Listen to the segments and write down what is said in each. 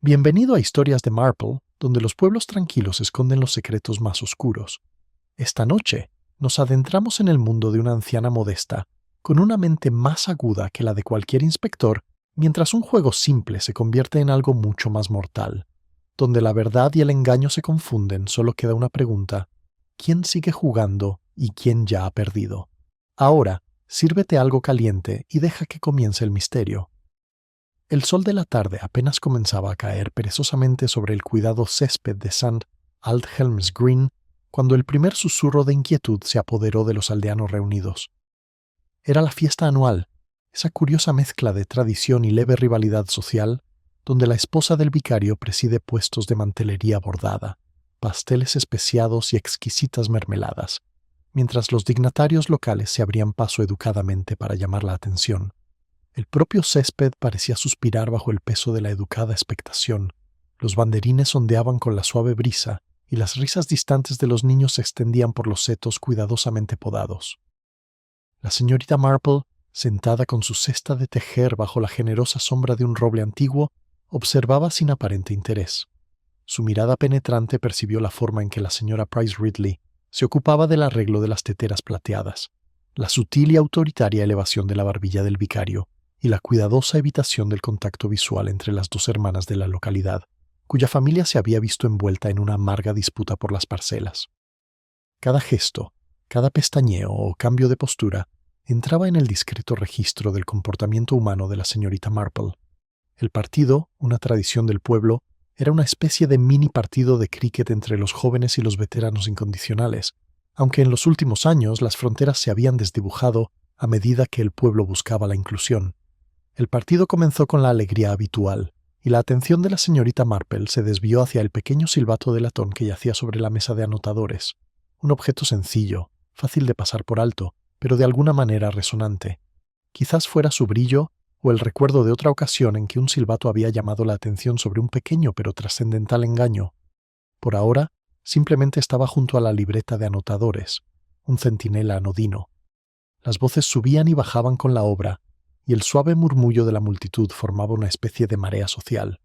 Bienvenido a Historias de Marple, donde los pueblos tranquilos esconden los secretos más oscuros. Esta noche nos adentramos en el mundo de una anciana modesta, con una mente más aguda que la de cualquier inspector, mientras un juego simple se convierte en algo mucho más mortal. Donde la verdad y el engaño se confunden, solo queda una pregunta: ¿quién sigue jugando y quién ya ha perdido? Ahora, sírvete algo caliente y deja que comience el misterio. El sol de la tarde apenas comenzaba a caer perezosamente sobre el cuidado césped de St. Aldhelm's Green cuando el primer susurro de inquietud se apoderó de los aldeanos reunidos. Era la fiesta anual, esa curiosa mezcla de tradición y leve rivalidad social, donde la esposa del vicario preside puestos de mantelería bordada, pasteles especiados y exquisitas mermeladas, mientras los dignatarios locales se abrían paso educadamente para llamar la atención. El propio césped parecía suspirar bajo el peso de la educada expectación. Los banderines ondeaban con la suave brisa y las risas distantes de los niños se extendían por los setos cuidadosamente podados. La señorita Marple, sentada con su cesta de tejer bajo la generosa sombra de un roble antiguo, observaba sin aparente interés. Su mirada penetrante percibió la forma en que la señora Price Ridley se ocupaba del arreglo de las teteras plateadas, la sutil y autoritaria elevación de la barbilla del vicario y la cuidadosa evitación del contacto visual entre las dos hermanas de la localidad, cuya familia se había visto envuelta en una amarga disputa por las parcelas. Cada gesto, cada pestañeo o cambio de postura entraba en el discreto registro del comportamiento humano de la señorita Marple. El partido, una tradición del pueblo, era una especie de mini partido de críquet entre los jóvenes y los veteranos incondicionales, aunque en los últimos años las fronteras se habían desdibujado a medida que el pueblo buscaba la inclusión. El partido comenzó con la alegría habitual, y la atención de la señorita Marple se desvió hacia el pequeño silbato de latón que yacía sobre la mesa de anotadores, un objeto sencillo, fácil de pasar por alto, pero de alguna manera resonante. Quizás fuera su brillo o el recuerdo de otra ocasión en que un silbato había llamado la atención sobre un pequeño pero trascendental engaño. Por ahora, simplemente estaba junto a la libreta de anotadores, un centinela anodino. Las voces subían y bajaban con la obra, y el suave murmullo de la multitud formaba una especie de marea social.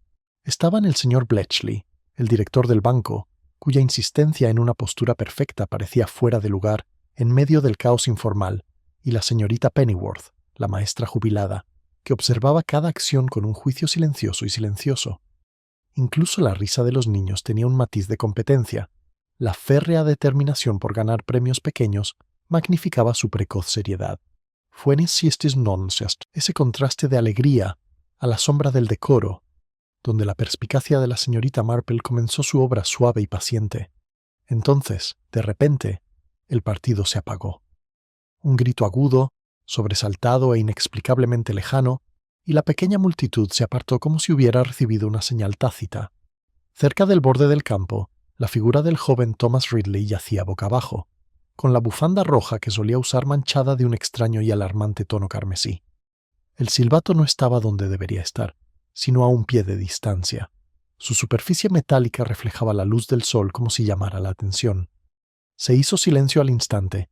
Estaban el señor Bletchley, el director del banco, cuya insistencia en una postura perfecta parecía fuera de lugar en medio del caos informal, y la señorita Pennyworth, la maestra jubilada, que observaba cada acción con un juicio silencioso y silencioso. Incluso la risa de los niños tenía un matiz de competencia. La férrea determinación por ganar premios pequeños magnificaba su precoz seriedad. Fue en ese contraste de alegría a la sombra del decoro, donde la perspicacia de la señorita Marple comenzó su obra suave y paciente. Entonces, de repente, el partido se apagó. Un grito agudo, sobresaltado e inexplicablemente lejano, y la pequeña multitud se apartó como si hubiera recibido una señal tácita. Cerca del borde del campo, la figura del joven Thomas Ridley yacía boca abajo, con la bufanda roja que solía usar manchada de un extraño y alarmante tono carmesí. El silbato no estaba donde debería estar, sino a un pie de distancia. Su superficie metálica reflejaba la luz del sol como si llamara la atención. Se hizo silencio al instante,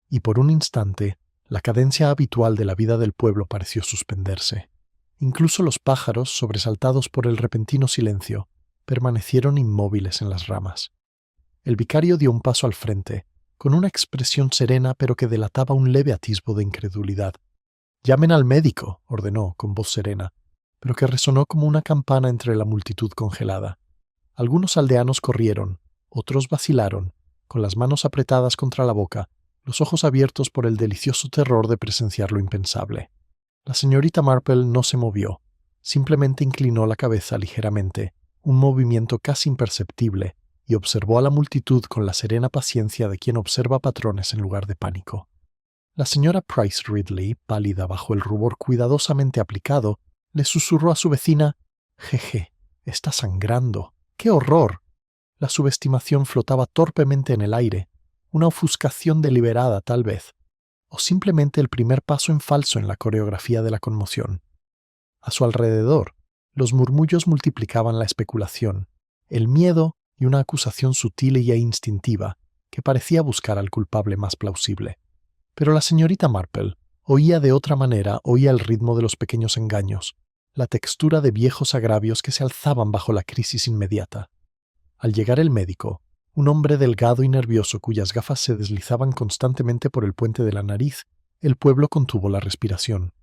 y por un instante, la cadencia habitual de la vida del pueblo pareció suspenderse. Incluso los pájaros, sobresaltados por el repentino silencio, permanecieron inmóviles en las ramas. El vicario dio un paso al frente, con una expresión serena pero que delataba un leve atisbo de incredulidad. «Llamen al médico», ordenó con voz serena, pero que resonó como una campana entre la multitud congelada. Algunos aldeanos corrieron, otros vacilaron, con las manos apretadas contra la boca, los ojos abiertos por el delicioso terror de presenciar lo impensable. La señorita Marple no se movió, simplemente inclinó la cabeza ligeramente, un movimiento casi imperceptible, y observó a la multitud con la serena paciencia de quien observa patrones en lugar de pánico. La señora Price Ridley, pálida bajo el rubor cuidadosamente aplicado, le susurró a su vecina: «Jeje, está sangrando. ¡Qué horror!». La subestimación flotaba torpemente en el aire, una ofuscación deliberada tal vez, o simplemente el primer paso en falso en la coreografía de la conmoción. A su alrededor, los murmullos multiplicaban la especulación, el miedo y una acusación sutil e instintiva que parecía buscar al culpable más plausible. Pero la señorita Marple oía de otra manera, oía el ritmo de los pequeños engaños, la textura de viejos agravios que se alzaban bajo la crisis inmediata. Al llegar el médico, un hombre delgado y nervioso cuyas gafas se deslizaban constantemente por el puente de la nariz, el pueblo contuvo la respiración.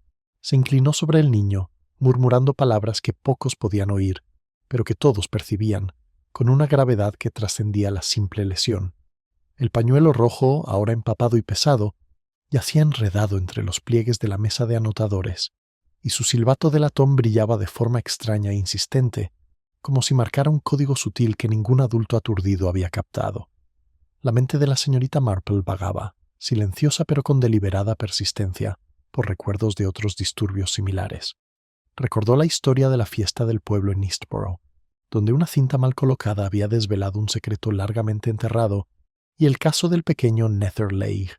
Se inclinó sobre el niño, murmurando palabras que pocos podían oír, pero que todos percibían, con una gravedad que trascendía la simple lesión. El pañuelo rojo, ahora empapado y pesado, yacía enredado entre los pliegues de la mesa de anotadores, y su silbato de latón brillaba de forma extraña e insistente, como si marcara un código sutil que ningún adulto aturdido había captado. La mente de la señorita Marple vagaba, silenciosa pero con deliberada persistencia, por recuerdos de otros disturbios similares. Recordó la historia de la fiesta del pueblo en Eastborough, donde una cinta mal colocada había desvelado un secreto largamente enterrado, y el caso del pequeño Netherleigh,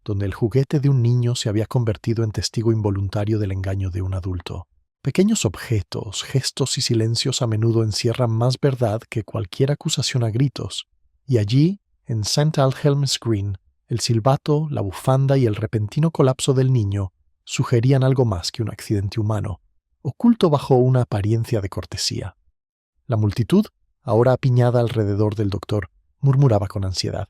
donde el juguete de un niño se había convertido en testigo involuntario del engaño de un adulto. Pequeños objetos, gestos y silencios a menudo encierran más verdad que cualquier acusación a gritos, y allí, en St. Alhelm's Green, el silbato, la bufanda y el repentino colapso del niño sugerían algo más que un accidente humano, oculto bajo una apariencia de cortesía. La multitud, ahora apiñada alrededor del doctor, murmuraba con ansiedad.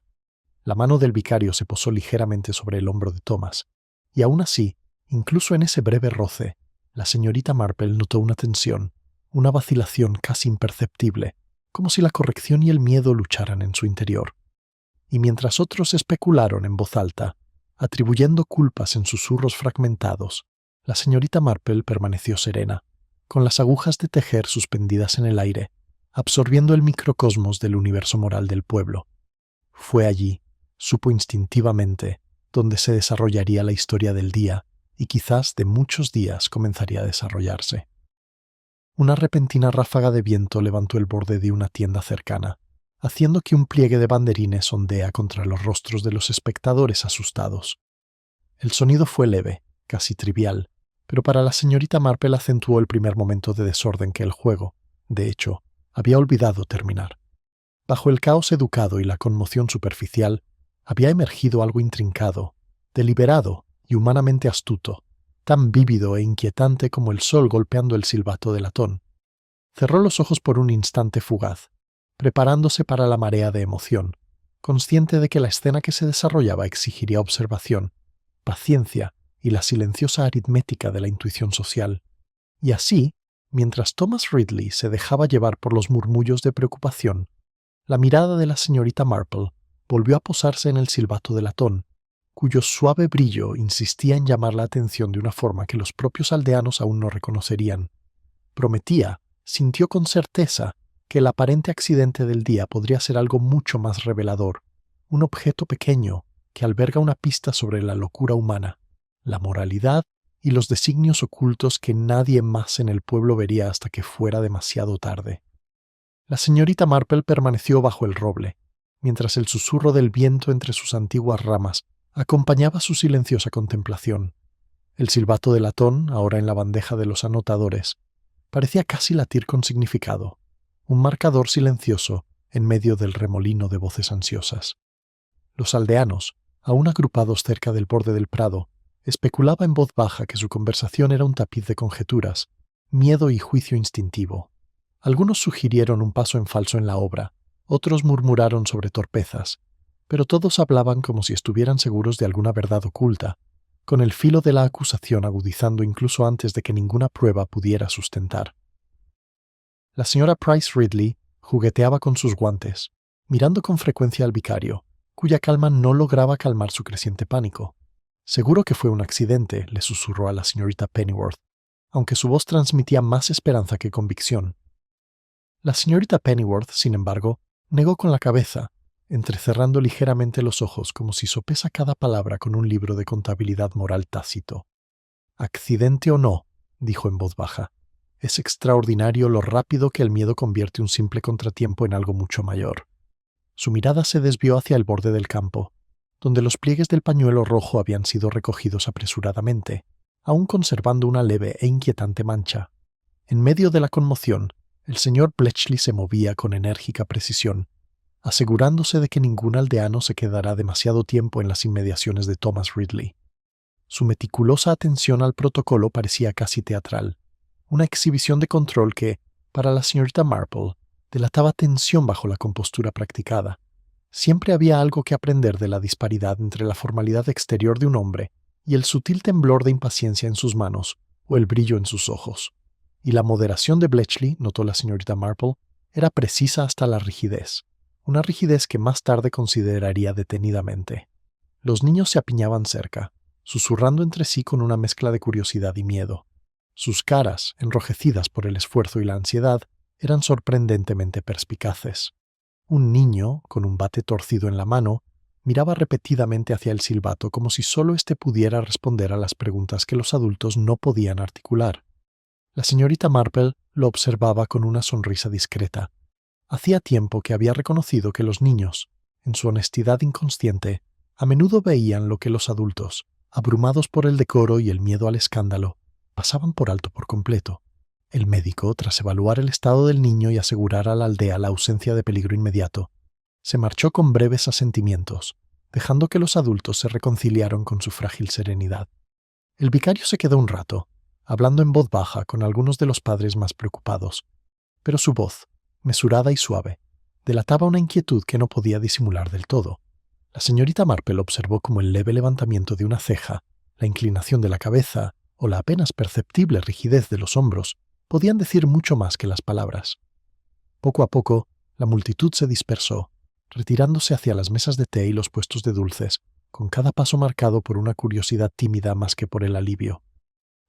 La mano del vicario se posó ligeramente sobre el hombro de Thomas, y aún así, incluso en ese breve roce, la señorita Marple notó una tensión, una vacilación casi imperceptible, como si la corrección y el miedo lucharan en su interior. Y mientras otros especularon en voz alta, atribuyendo culpas en susurros fragmentados, la señorita Marple permaneció serena, con las agujas de tejer suspendidas en el aire, absorbiendo el microcosmos del universo moral del pueblo. Fue allí, supo instintivamente, donde se desarrollaría la historia del día, y quizás de muchos días comenzaría a desarrollarse. Una repentina ráfaga de viento levantó el borde de una tienda cercana, haciendo que un pliegue de banderines ondea contra los rostros de los espectadores asustados. El sonido fue leve, casi trivial, pero para la señorita Marple acentuó el primer momento de desorden que el juego, de hecho, había olvidado terminar. Bajo el caos educado y la conmoción superficial, había emergido algo intrincado, deliberado y humanamente astuto, tan vívido e inquietante como el sol golpeando el silbato de latón. Cerró los ojos por un instante fugaz, preparándose para la marea de emoción, consciente de que la escena que se desarrollaba exigiría observación, paciencia y la silenciosa aritmética de la intuición social. Y así, mientras Thomas Ridley se dejaba llevar por los murmullos de preocupación, la mirada de la señorita Marple volvió a posarse en el silbato de latón, cuyo suave brillo insistía en llamar la atención de una forma que los propios aldeanos aún no reconocerían. Prometía, sintió con certeza, que el aparente accidente del día podría ser algo mucho más revelador, un objeto pequeño que alberga una pista sobre la locura humana, la moralidad y los designios ocultos que nadie más en el pueblo vería hasta que fuera demasiado tarde. La señorita Marple permaneció bajo el roble, mientras el susurro del viento entre sus antiguas ramas acompañaba su silenciosa contemplación. El silbato de latón, ahora en la bandeja de los anotadores, parecía casi latir con significado, un marcador silencioso en medio del remolino de voces ansiosas. Los aldeanos, aún agrupados cerca del borde del prado, especulaba en voz baja que su conversación era un tapiz de conjeturas, miedo y juicio instintivo. Algunos sugirieron un paso en falso en la obra, otros murmuraron sobre torpezas, pero todos hablaban como si estuvieran seguros de alguna verdad oculta, con el filo de la acusación agudizando incluso antes de que ninguna prueba pudiera sustentar. La señora Price Ridley jugueteaba con sus guantes, mirando con frecuencia al vicario, cuya calma no lograba calmar su creciente pánico. Seguro que fue un accidente, le susurró a la señorita Pennyworth, aunque su voz transmitía más esperanza que convicción. La señorita Pennyworth, sin embargo, negó con la cabeza, entrecerrando ligeramente los ojos como si sopesa cada palabra con un libro de contabilidad moral tácito. «Accidente o no», dijo en voz baja, «es extraordinario lo rápido que el miedo convierte un simple contratiempo en algo mucho mayor». Su mirada se desvió hacia el borde del campo, donde los pliegues del pañuelo rojo habían sido recogidos apresuradamente, aún conservando una leve e inquietante mancha. En medio de la conmoción, el señor Bletchley se movía con enérgica precisión, asegurándose de que ningún aldeano se quedará demasiado tiempo en las inmediaciones de Thomas Ridley. Su meticulosa atención al protocolo parecía casi teatral, una exhibición de control que, para la señorita Marple, delataba tensión bajo la compostura practicada. Siempre había algo que aprender de la disparidad entre la formalidad exterior de un hombre y el sutil temblor de impaciencia en sus manos o el brillo en sus ojos. Y la moderación de Bletchley, notó la señorita Marple, era precisa hasta la rigidez, una rigidez que más tarde consideraría detenidamente. Los niños se apiñaban cerca, susurrando entre sí con una mezcla de curiosidad y miedo. Sus caras, enrojecidas por el esfuerzo y la ansiedad, eran sorprendentemente perspicaces. Un niño, con un bate torcido en la mano, miraba repetidamente hacia el silbato como si solo éste pudiera responder a las preguntas que los adultos no podían articular. La señorita Marple lo observaba con una sonrisa discreta. Hacía tiempo que había reconocido que los niños, en su honestidad inconsciente, a menudo veían lo que los adultos, abrumados por el decoro y el miedo al escándalo, pasaban por alto por completo. El médico, tras evaluar el estado del niño y asegurar a la aldea la ausencia de peligro inmediato, se marchó con breves asentimientos, dejando que los adultos se reconciliaran con su frágil serenidad. El vicario se quedó un rato, hablando en voz baja con algunos de los padres más preocupados, pero su voz, mesurada y suave, delataba una inquietud que no podía disimular del todo. La señorita Marple observó cómo el leve levantamiento de una ceja, la inclinación de la cabeza o la apenas perceptible rigidez de los hombros podían decir mucho más que las palabras. Poco a poco, la multitud se dispersó, retirándose hacia las mesas de té y los puestos de dulces, con cada paso marcado por una curiosidad tímida más que por el alivio.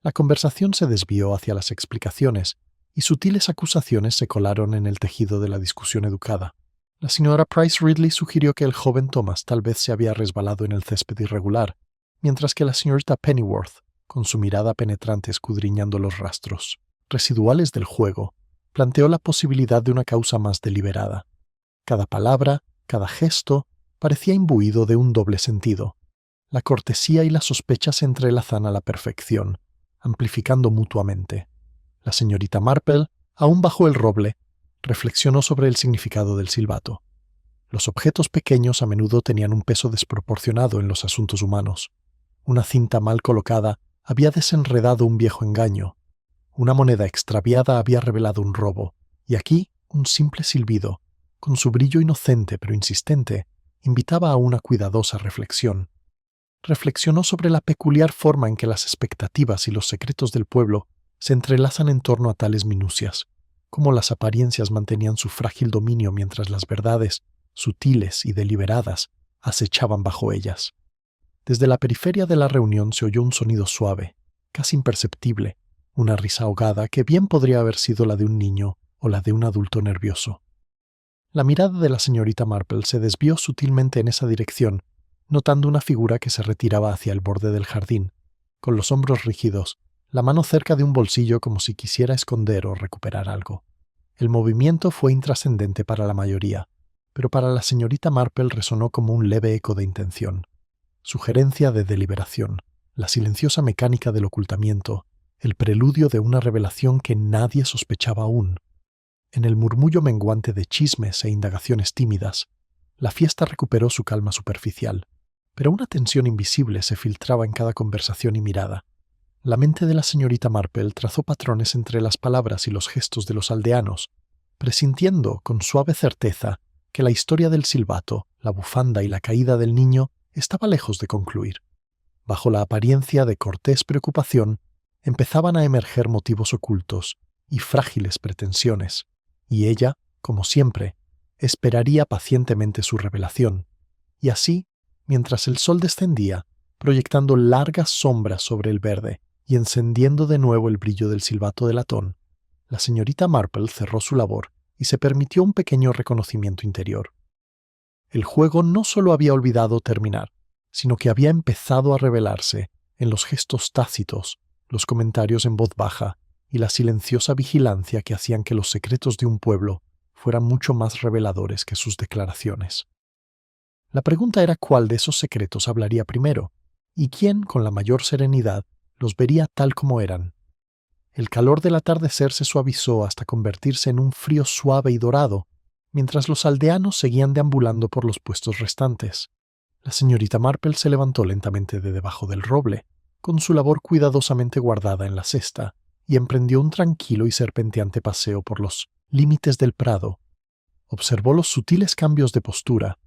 La conversación se desvió hacia las explicaciones, y sutiles acusaciones se colaron en el tejido de la discusión educada. La señora Price Ridley sugirió que el joven Thomas tal vez se había resbalado en el césped irregular, mientras que la señorita Pennyworth, con su mirada penetrante escudriñando los rastros residuales del juego, planteó la posibilidad de una causa más deliberada. Cada palabra, cada gesto, parecía imbuido de un doble sentido. La cortesía y la sospecha se entrelazan a la perfección, amplificando mutuamente. La señorita Marple, aún bajo el roble, reflexionó sobre el significado del silbato. Los objetos pequeños a menudo tenían un peso desproporcionado en los asuntos humanos. Una cinta mal colocada había desenredado un viejo engaño. Una moneda extraviada había revelado un robo, y aquí un simple silbido, con su brillo inocente pero insistente, invitaba a una cuidadosa reflexión. Reflexionó sobre la peculiar forma en que las expectativas y los secretos del pueblo se entrelazan en torno a tales minucias, cómo las apariencias mantenían su frágil dominio mientras las verdades, sutiles y deliberadas, acechaban bajo ellas. Desde la periferia de la reunión se oyó un sonido suave, casi imperceptible, una risa ahogada que bien podría haber sido la de un niño o la de un adulto nervioso. La mirada de la señorita Marple se desvió sutilmente en esa dirección, notando una figura que se retiraba hacia el borde del jardín, con los hombros rígidos, la mano cerca de un bolsillo como si quisiera esconder o recuperar algo. El movimiento fue intrascendente para la mayoría, pero para la señorita Marple resonó como un leve eco de intención. Sugerencia de deliberación, la silenciosa mecánica del ocultamiento, el preludio de una revelación que nadie sospechaba aún. En el murmullo menguante de chismes e indagaciones tímidas, la fiesta recuperó su calma superficial, pero una tensión invisible se filtraba en cada conversación y mirada. La mente de la señorita Marple trazó patrones entre las palabras y los gestos de los aldeanos, presintiendo con suave certeza que la historia del silbato, la bufanda y la caída del niño estaba lejos de concluir. Bajo la apariencia de cortés preocupación, empezaban a emerger motivos ocultos y frágiles pretensiones, y ella, como siempre, esperaría pacientemente su revelación. Y así, mientras el sol descendía, proyectando largas sombras sobre el verde y encendiendo de nuevo el brillo del silbato de latón, la señorita Marple cerró su labor y se permitió un pequeño reconocimiento interior. El juego no solo había olvidado terminar, sino que había empezado a revelarse en los gestos tácitos, los comentarios en voz baja y la silenciosa vigilancia que hacían que los secretos de un pueblo fueran mucho más reveladores que sus declaraciones. La pregunta era cuál de esos secretos hablaría primero, y quién, con la mayor serenidad, los vería tal como eran. El calor del atardecer se suavizó hasta convertirse en un frío suave y dorado, mientras los aldeanos seguían deambulando por los puestos restantes. La señorita Marple se levantó lentamente de debajo del roble, con su labor cuidadosamente guardada en la cesta, y emprendió un tranquilo y serpenteante paseo por los límites del prado. Observó los sutiles cambios de postura,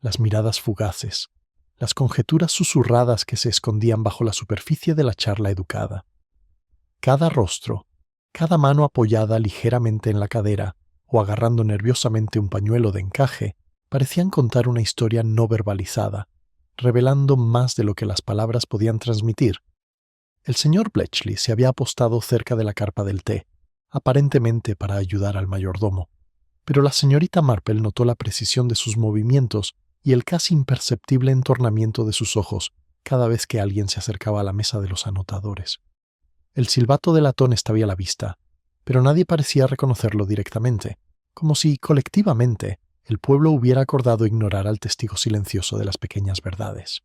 las miradas fugaces, las conjeturas susurradas que se escondían bajo la superficie de la charla educada. Cada rostro, cada mano apoyada ligeramente en la cadera o agarrando nerviosamente un pañuelo de encaje, parecían contar una historia no verbalizada, revelando más de lo que las palabras podían transmitir. El señor Bletchley se había apostado cerca de la carpa del té, aparentemente para ayudar al mayordomo, pero la señorita Marple notó la precisión de sus movimientos y el casi imperceptible entornamiento de sus ojos cada vez que alguien se acercaba a la mesa de los anotadores. El silbato de latón estaba a la vista, pero nadie parecía reconocerlo directamente, como si, colectivamente, el pueblo hubiera acordado ignorar al testigo silencioso de las pequeñas verdades.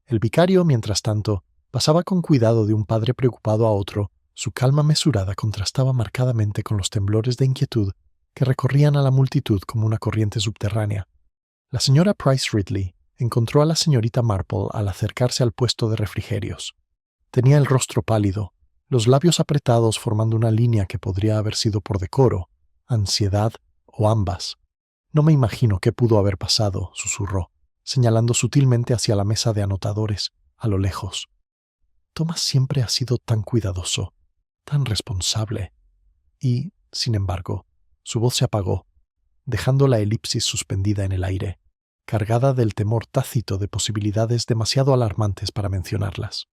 El vicario, mientras tanto, pasaba con cuidado de un padre preocupado a otro. Su calma mesurada contrastaba marcadamente con los temblores de inquietud que recorrían a la multitud como una corriente subterránea. La señora Price Ridley encontró a la señorita Marple al acercarse al puesto de refrigerios. Tenía el rostro pálido, los labios apretados formando una línea que podría haber sido por decoro, ansiedad o ambas. «No me imagino qué pudo haber pasado», susurró, señalando sutilmente hacia la mesa de anotadores, a lo lejos. «Thomas siempre ha sido tan cuidadoso, tan responsable». Y, sin embargo, su voz se apagó, dejando la elipsis suspendida en el aire, cargada del temor tácito de posibilidades demasiado alarmantes para mencionarlas.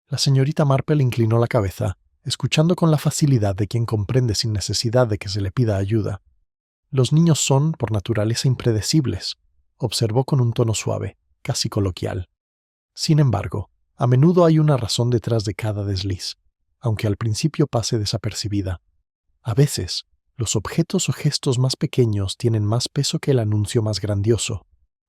La señorita Marple inclinó la cabeza, escuchando con la facilidad de quien comprende sin necesidad de que se le pida ayuda. «Los niños son, por naturaleza, impredecibles», observó con un tono suave, casi coloquial. «Sin embargo, a menudo hay una razón detrás de cada desliz, aunque al principio pase desapercibida. A veces, los objetos o gestos más pequeños tienen más peso que el anuncio más grandioso».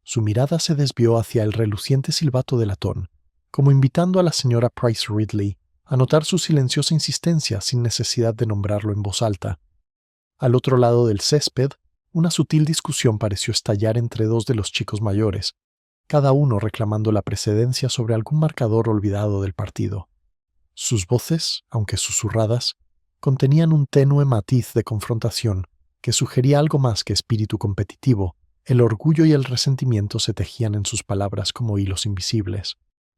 Su mirada se desvió hacia el reluciente silbato de latón, como invitando a la señora Price Ridley a notar su silenciosa insistencia sin necesidad de nombrarlo en voz alta. Al otro lado del césped, una sutil discusión pareció estallar entre dos de los chicos mayores, cada uno reclamando la precedencia sobre algún marcador olvidado del partido. Sus voces, aunque susurradas, contenían un tenue matiz de confrontación que sugería algo más que espíritu competitivo. El orgullo y el resentimiento se tejían en sus palabras como hilos invisibles.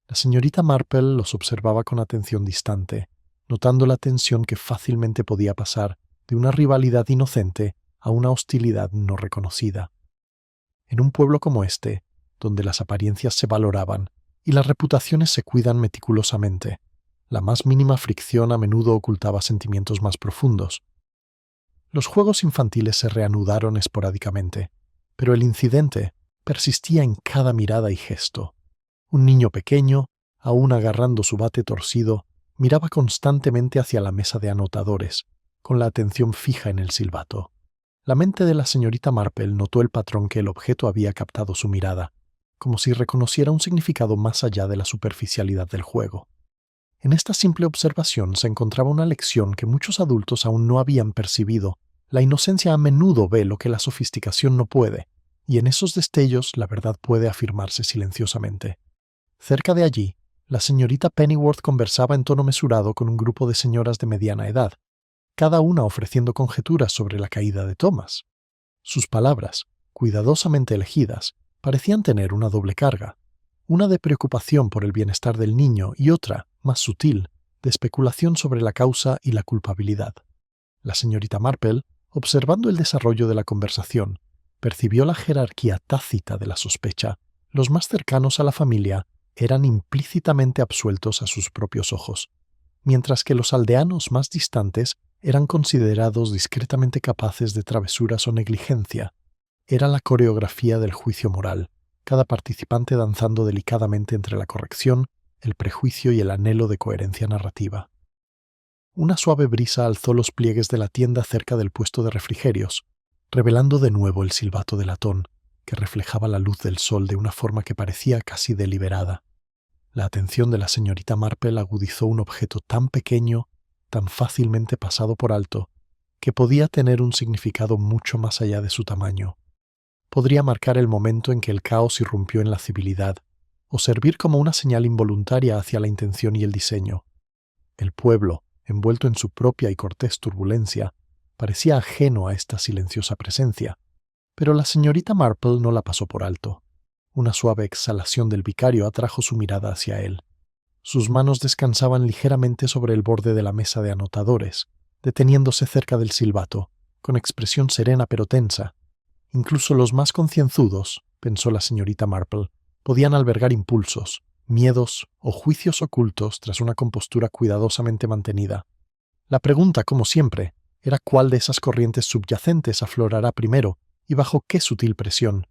La señorita Marple los observaba con atención distante, notando la tensión que fácilmente podía pasar de una rivalidad inocente a una hostilidad no reconocida. En un pueblo como este, donde las apariencias se valoraban y las reputaciones se cuidan meticulosamente, la más mínima fricción a menudo ocultaba sentimientos más profundos. Los juegos infantiles se reanudaron esporádicamente, pero el incidente persistía en cada mirada y gesto. Un niño pequeño, aún agarrando su bate torcido, miraba constantemente hacia la mesa de anotadores, con la atención fija en el silbato. La mente de la señorita Marple notó el patrón que el objeto había captado su mirada, como si reconociera un significado más allá de la superficialidad del juego. En esta simple observación se encontraba una lección que muchos adultos aún no habían percibido. La inocencia a menudo ve lo que la sofisticación no puede, y en esos destellos la verdad puede afirmarse silenciosamente. Cerca de allí, la señorita Pennyworth conversaba en tono mesurado con un grupo de señoras de mediana edad, cada una ofreciendo conjeturas sobre la caída de Thomas. Sus palabras, cuidadosamente elegidas, parecían tener una doble carga, una de preocupación por el bienestar del niño y otra, más sutil, de especulación sobre la causa y la culpabilidad. La señorita Marple, observando el desarrollo de la conversación, percibió la jerarquía tácita de la sospecha. Los más cercanos a la familia eran implícitamente absueltos a sus propios ojos, mientras que los aldeanos más distantes eran considerados discretamente capaces de travesuras o negligencia. Era la coreografía del juicio moral, cada participante danzando delicadamente entre la corrección, el prejuicio y el anhelo de coherencia narrativa. Una suave brisa alzó los pliegues de la tienda cerca del puesto de refrigerios, revelando de nuevo el silbato de latón, que reflejaba la luz del sol de una forma que parecía casi deliberada. La atención de la señorita Marple agudizó un objeto tan pequeño, tan fácilmente pasado por alto, que podía tener un significado mucho más allá de su tamaño. Podría marcar el momento en que el caos irrumpió en la civilidad, o servir como una señal involuntaria hacia la intención y el diseño. El pueblo, envuelto en su propia y cortés turbulencia, parecía ajeno a esta silenciosa presencia. Pero la señorita Marple no la pasó por alto. Una suave exhalación del vicario atrajo su mirada hacia él. Sus manos descansaban ligeramente sobre el borde de la mesa de anotadores, deteniéndose cerca del silbato, con expresión serena pero tensa. Incluso los más concienzudos, pensó la señorita Marple, podían albergar impulsos, miedos o juicios ocultos tras una compostura cuidadosamente mantenida. La pregunta, como siempre, era cuál de esas corrientes subyacentes aflorará primero y bajo qué sutil presión.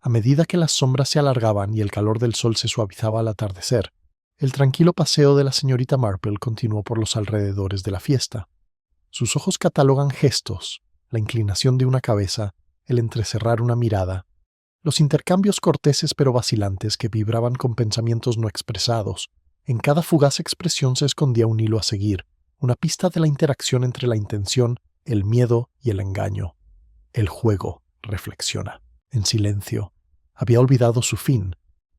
A medida que las sombras se alargaban y el calor del sol se suavizaba al atardecer, el tranquilo paseo de la señorita Marple continuó por los alrededores de la fiesta. Sus ojos catalogan gestos, la inclinación de una cabeza, el entrecerrar una mirada, los intercambios corteses pero vacilantes que vibraban con pensamientos no expresados. En cada fugaz expresión se escondía un hilo a seguir, una pista de la interacción entre la intención, el miedo y el engaño. El juego, reflexiona, en silencio, había olvidado su fin,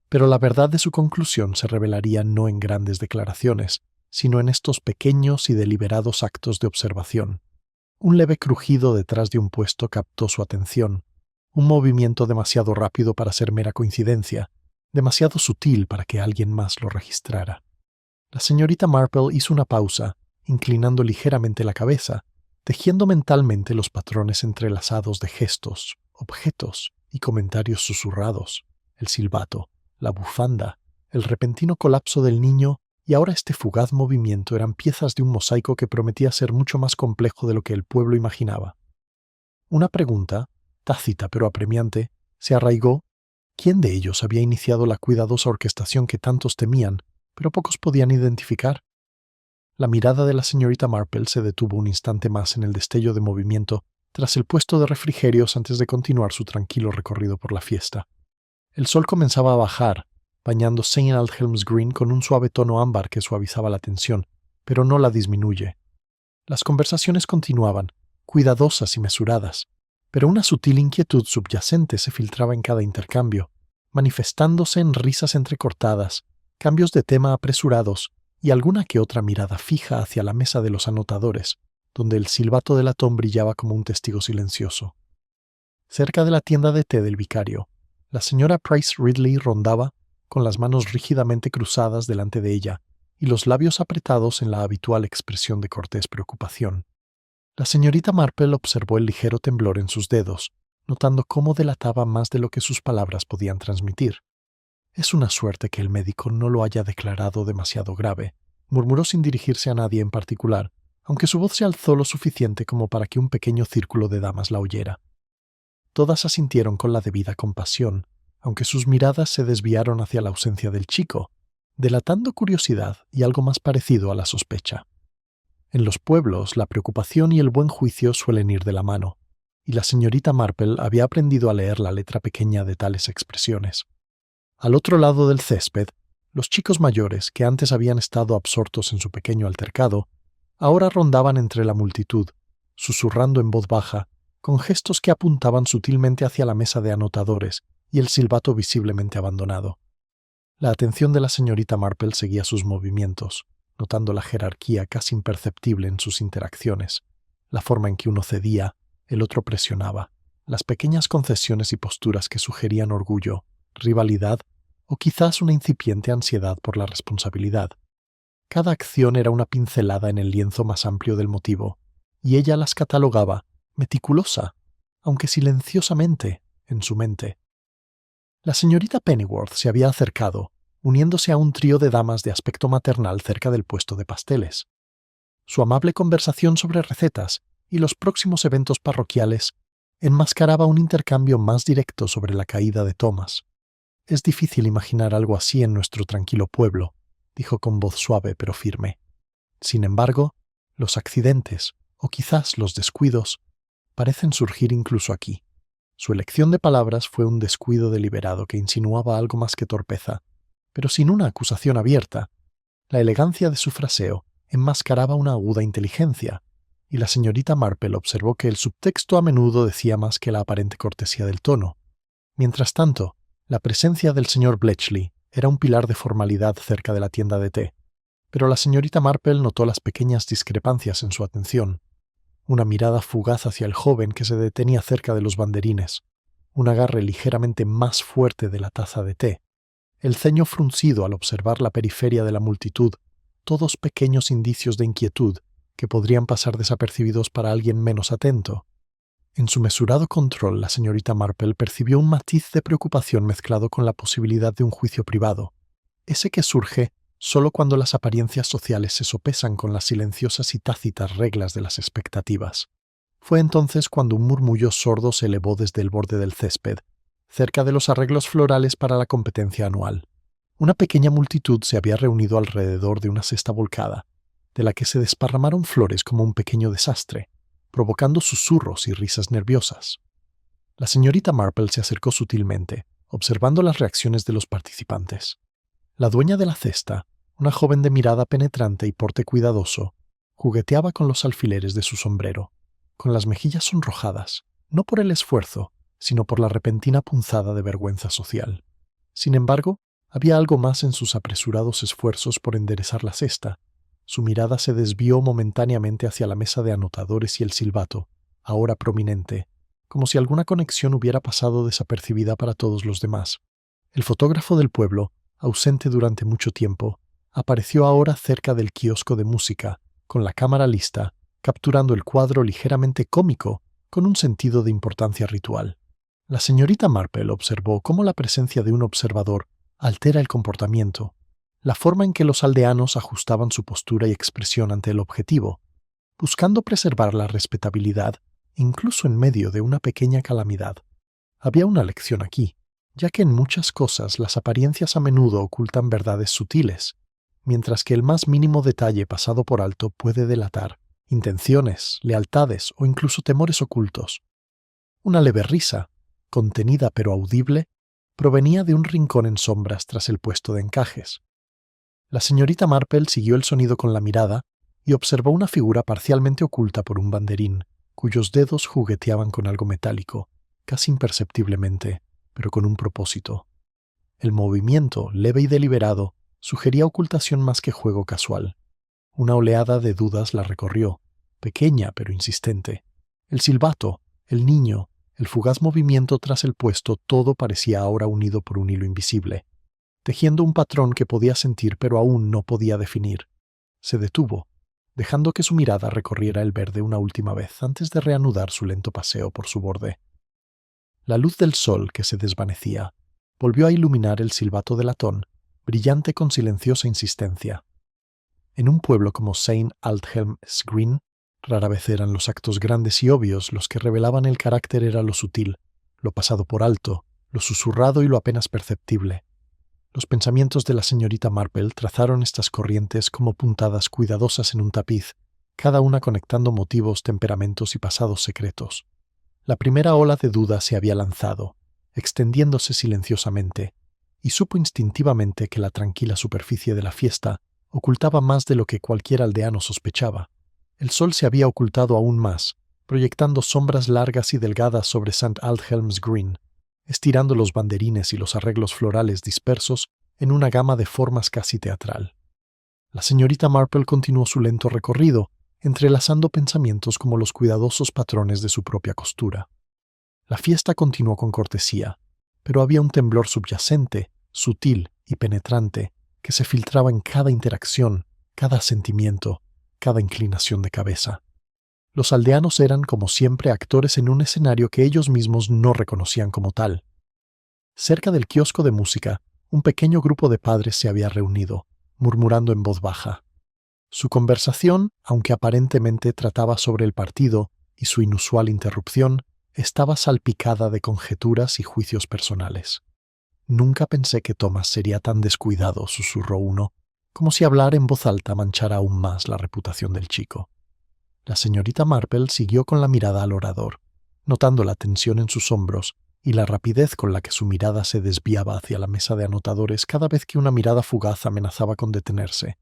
pero la verdad de su conclusión se revelaría no en grandes declaraciones, sino en estos pequeños y deliberados actos de observación. Un leve crujido detrás de un puesto captó su atención, un movimiento demasiado rápido para ser mera coincidencia, demasiado sutil para que alguien más lo registrara. La señorita Marple hizo una pausa, inclinando ligeramente la cabeza, tejiendo mentalmente los patrones entrelazados de gestos, objetos y comentarios susurrados, el silbato, la bufanda, el repentino colapso del niño y ahora este fugaz movimiento eran piezas de un mosaico que prometía ser mucho más complejo de lo que el pueblo imaginaba. Una pregunta, tácita pero apremiante, se arraigó. ¿Quién de ellos había iniciado la cuidadosa orquestación que tantos temían, pero pocos podían identificar? La mirada de la señorita Marple se detuvo un instante más en el destello de movimiento tras el puesto de refrigerios antes de continuar su tranquilo recorrido por la fiesta. El sol comenzaba a bajar, bañando St. Aldhelm's Green con un suave tono ámbar que suavizaba la tensión, pero no la disminuye. Las conversaciones continuaban, cuidadosas y mesuradas, pero una sutil inquietud subyacente se filtraba en cada intercambio, manifestándose en risas entrecortadas, cambios de tema apresurados y alguna que otra mirada fija hacia la mesa de los anotadores, donde el silbato de latón brillaba como un testigo silencioso. Cerca de la tienda de té del vicario, la señora Price Ridley rondaba, con las manos rígidamente cruzadas delante de ella y los labios apretados en la habitual expresión de cortés preocupación. La señorita Marple observó el ligero temblor en sus dedos, notando cómo delataba más de lo que sus palabras podían transmitir. «Es una suerte que el médico no lo haya declarado demasiado grave», murmuró sin dirigirse a nadie en particular, aunque su voz se alzó lo suficiente como para que un pequeño círculo de damas la oyera. Todas asintieron con la debida compasión, aunque sus miradas se desviaron hacia la ausencia del chico, delatando curiosidad y algo más parecido a la sospecha. En los pueblos, la preocupación y el buen juicio suelen ir de la mano, y la señorita Marple había aprendido a leer la letra pequeña de tales expresiones. Al otro lado del césped, los chicos mayores, que antes habían estado absortos en su pequeño altercado, ahora rondaban entre la multitud, susurrando en voz baja, con gestos que apuntaban sutilmente hacia la mesa de anotadores y el silbato visiblemente abandonado. La atención de la señorita Marple seguía sus movimientos, notando la jerarquía casi imperceptible en sus interacciones, la forma en que uno cedía, el otro presionaba, las pequeñas concesiones y posturas que sugerían orgullo, rivalidad o quizás una incipiente ansiedad por la responsabilidad. Cada acción era una pincelada en el lienzo más amplio del motivo, y ella las catalogaba, meticulosa, aunque silenciosamente, en su mente. La señorita Pennyworth se había acercado, uniéndose a un trío de damas de aspecto maternal cerca del puesto de pasteles. Su amable conversación sobre recetas y los próximos eventos parroquiales enmascaraba un intercambio más directo sobre la caída de Thomas. «Es difícil imaginar algo así en nuestro tranquilo pueblo», dijo con voz suave pero firme. «Sin embargo, los accidentes, o quizás los descuidos, parecen surgir incluso aquí». Su elección de palabras fue un descuido deliberado que insinuaba algo más que torpeza, pero sin una acusación abierta. La elegancia de su fraseo enmascaraba una aguda inteligencia, y la señorita Marple observó que el subtexto a menudo decía más que la aparente cortesía del tono. Mientras tanto, la presencia del señor Bletchley era un pilar de formalidad cerca de la tienda de té. pero la señorita Marple notó las pequeñas discrepancias en su atención. Una mirada fugaz hacia el joven que se detenía cerca de los banderines, un agarre ligeramente más fuerte de la taza de té, el ceño fruncido al observar la periferia de la multitud, todos pequeños indicios de inquietud que podrían pasar desapercibidos para alguien menos atento. En su mesurado control, la señorita Marple percibió un matiz de preocupación mezclado con la posibilidad de un juicio privado, ese que surge solo cuando las apariencias sociales se sopesan con las silenciosas y tácitas reglas de las expectativas. Fue entonces cuando un murmullo sordo se elevó desde el borde del césped, cerca de los arreglos florales para la competencia anual. Una pequeña multitud se había reunido alrededor de una cesta volcada, de la que se desparramaron flores como un pequeño desastre, provocando susurros y risas nerviosas. La señorita Marple se acercó sutilmente, observando las reacciones de los participantes. La dueña de la cesta, una joven de mirada penetrante y porte cuidadoso, jugueteaba con los alfileres de su sombrero, con las mejillas sonrojadas, no por el esfuerzo, sino por la repentina punzada de vergüenza social. Sin embargo, había algo más en sus apresurados esfuerzos por enderezar la cesta. Su mirada se desvió momentáneamente hacia la mesa de anotadores y el silbato, ahora prominente, como si alguna conexión hubiera pasado desapercibida para todos los demás. El fotógrafo del pueblo, ausente durante mucho tiempo, apareció ahora cerca del kiosco de música, con la cámara lista, capturando el cuadro ligeramente cómico, con un sentido de importancia ritual. La señorita Marple observó cómo la presencia de un observador altera el comportamiento, la forma en que los aldeanos ajustaban su postura y expresión ante el objetivo, buscando preservar la respetabilidad, incluso en medio de una pequeña calamidad. Había una lección aquí, ya que en muchas cosas las apariencias a menudo ocultan verdades sutiles, mientras que el más mínimo detalle pasado por alto puede delatar intenciones, lealtades o incluso temores ocultos. Una leve risa, contenida pero audible, provenía de un rincón en sombras tras el puesto de encajes. La señorita Marple siguió el sonido con la mirada y observó una figura parcialmente oculta por un banderín, cuyos dedos jugueteaban con algo metálico, casi imperceptiblemente, pero con un propósito. El movimiento, leve y deliberado, sugería ocultación más que juego casual. Una oleada de dudas la recorrió, pequeña pero insistente. El silbato, el niño, el fugaz movimiento tras el puesto, todo parecía ahora unido por un hilo invisible, tejiendo un patrón que podía sentir pero aún no podía definir. Se detuvo, dejando que su mirada recorriera el verde una última vez antes de reanudar su lento paseo por su borde. La luz del sol que se desvanecía volvió a iluminar el silbato de latón, brillante con silenciosa insistencia. En un pueblo como St. Aldhelm's Green, rara vez eran los actos grandes y obvios los que revelaban el carácter, era lo sutil, lo pasado por alto, lo susurrado y lo apenas perceptible. Los pensamientos de la señorita Marple trazaron estas corrientes como puntadas cuidadosas en un tapiz, cada una conectando motivos, temperamentos y pasados secretos. La primera ola de duda se había lanzado, extendiéndose silenciosamente, y supo instintivamente que la tranquila superficie de la fiesta ocultaba más de lo que cualquier aldeano sospechaba. El sol se había ocultado aún más, proyectando sombras largas y delgadas sobre St. Aldhelm's Green, estirando los banderines y los arreglos florales dispersos en una gama de formas casi teatral. La señorita Marple continuó su lento recorrido, entrelazando pensamientos como los cuidadosos patrones de su propia costura. La fiesta continuó con cortesía, pero había un temblor subyacente, sutil y penetrante, que se filtraba en cada interacción, cada sentimiento, cada inclinación de cabeza. Los aldeanos eran, como siempre, actores en un escenario que ellos mismos no reconocían como tal. Cerca del kiosco de música, un pequeño grupo de padres se había reunido, murmurando en voz baja. Su conversación, aunque aparentemente trataba sobre el partido y su inusual interrupción, estaba salpicada de conjeturas y juicios personales. «Nunca pensé que Thomas sería tan descuidado», susurró uno, como si hablar en voz alta manchara aún más la reputación del chico. La señorita Marple siguió con la mirada al orador, notando la tensión en sus hombros y la rapidez con la que su mirada se desviaba hacia la mesa de anotadores cada vez que una mirada fugaz amenazaba con detenerse.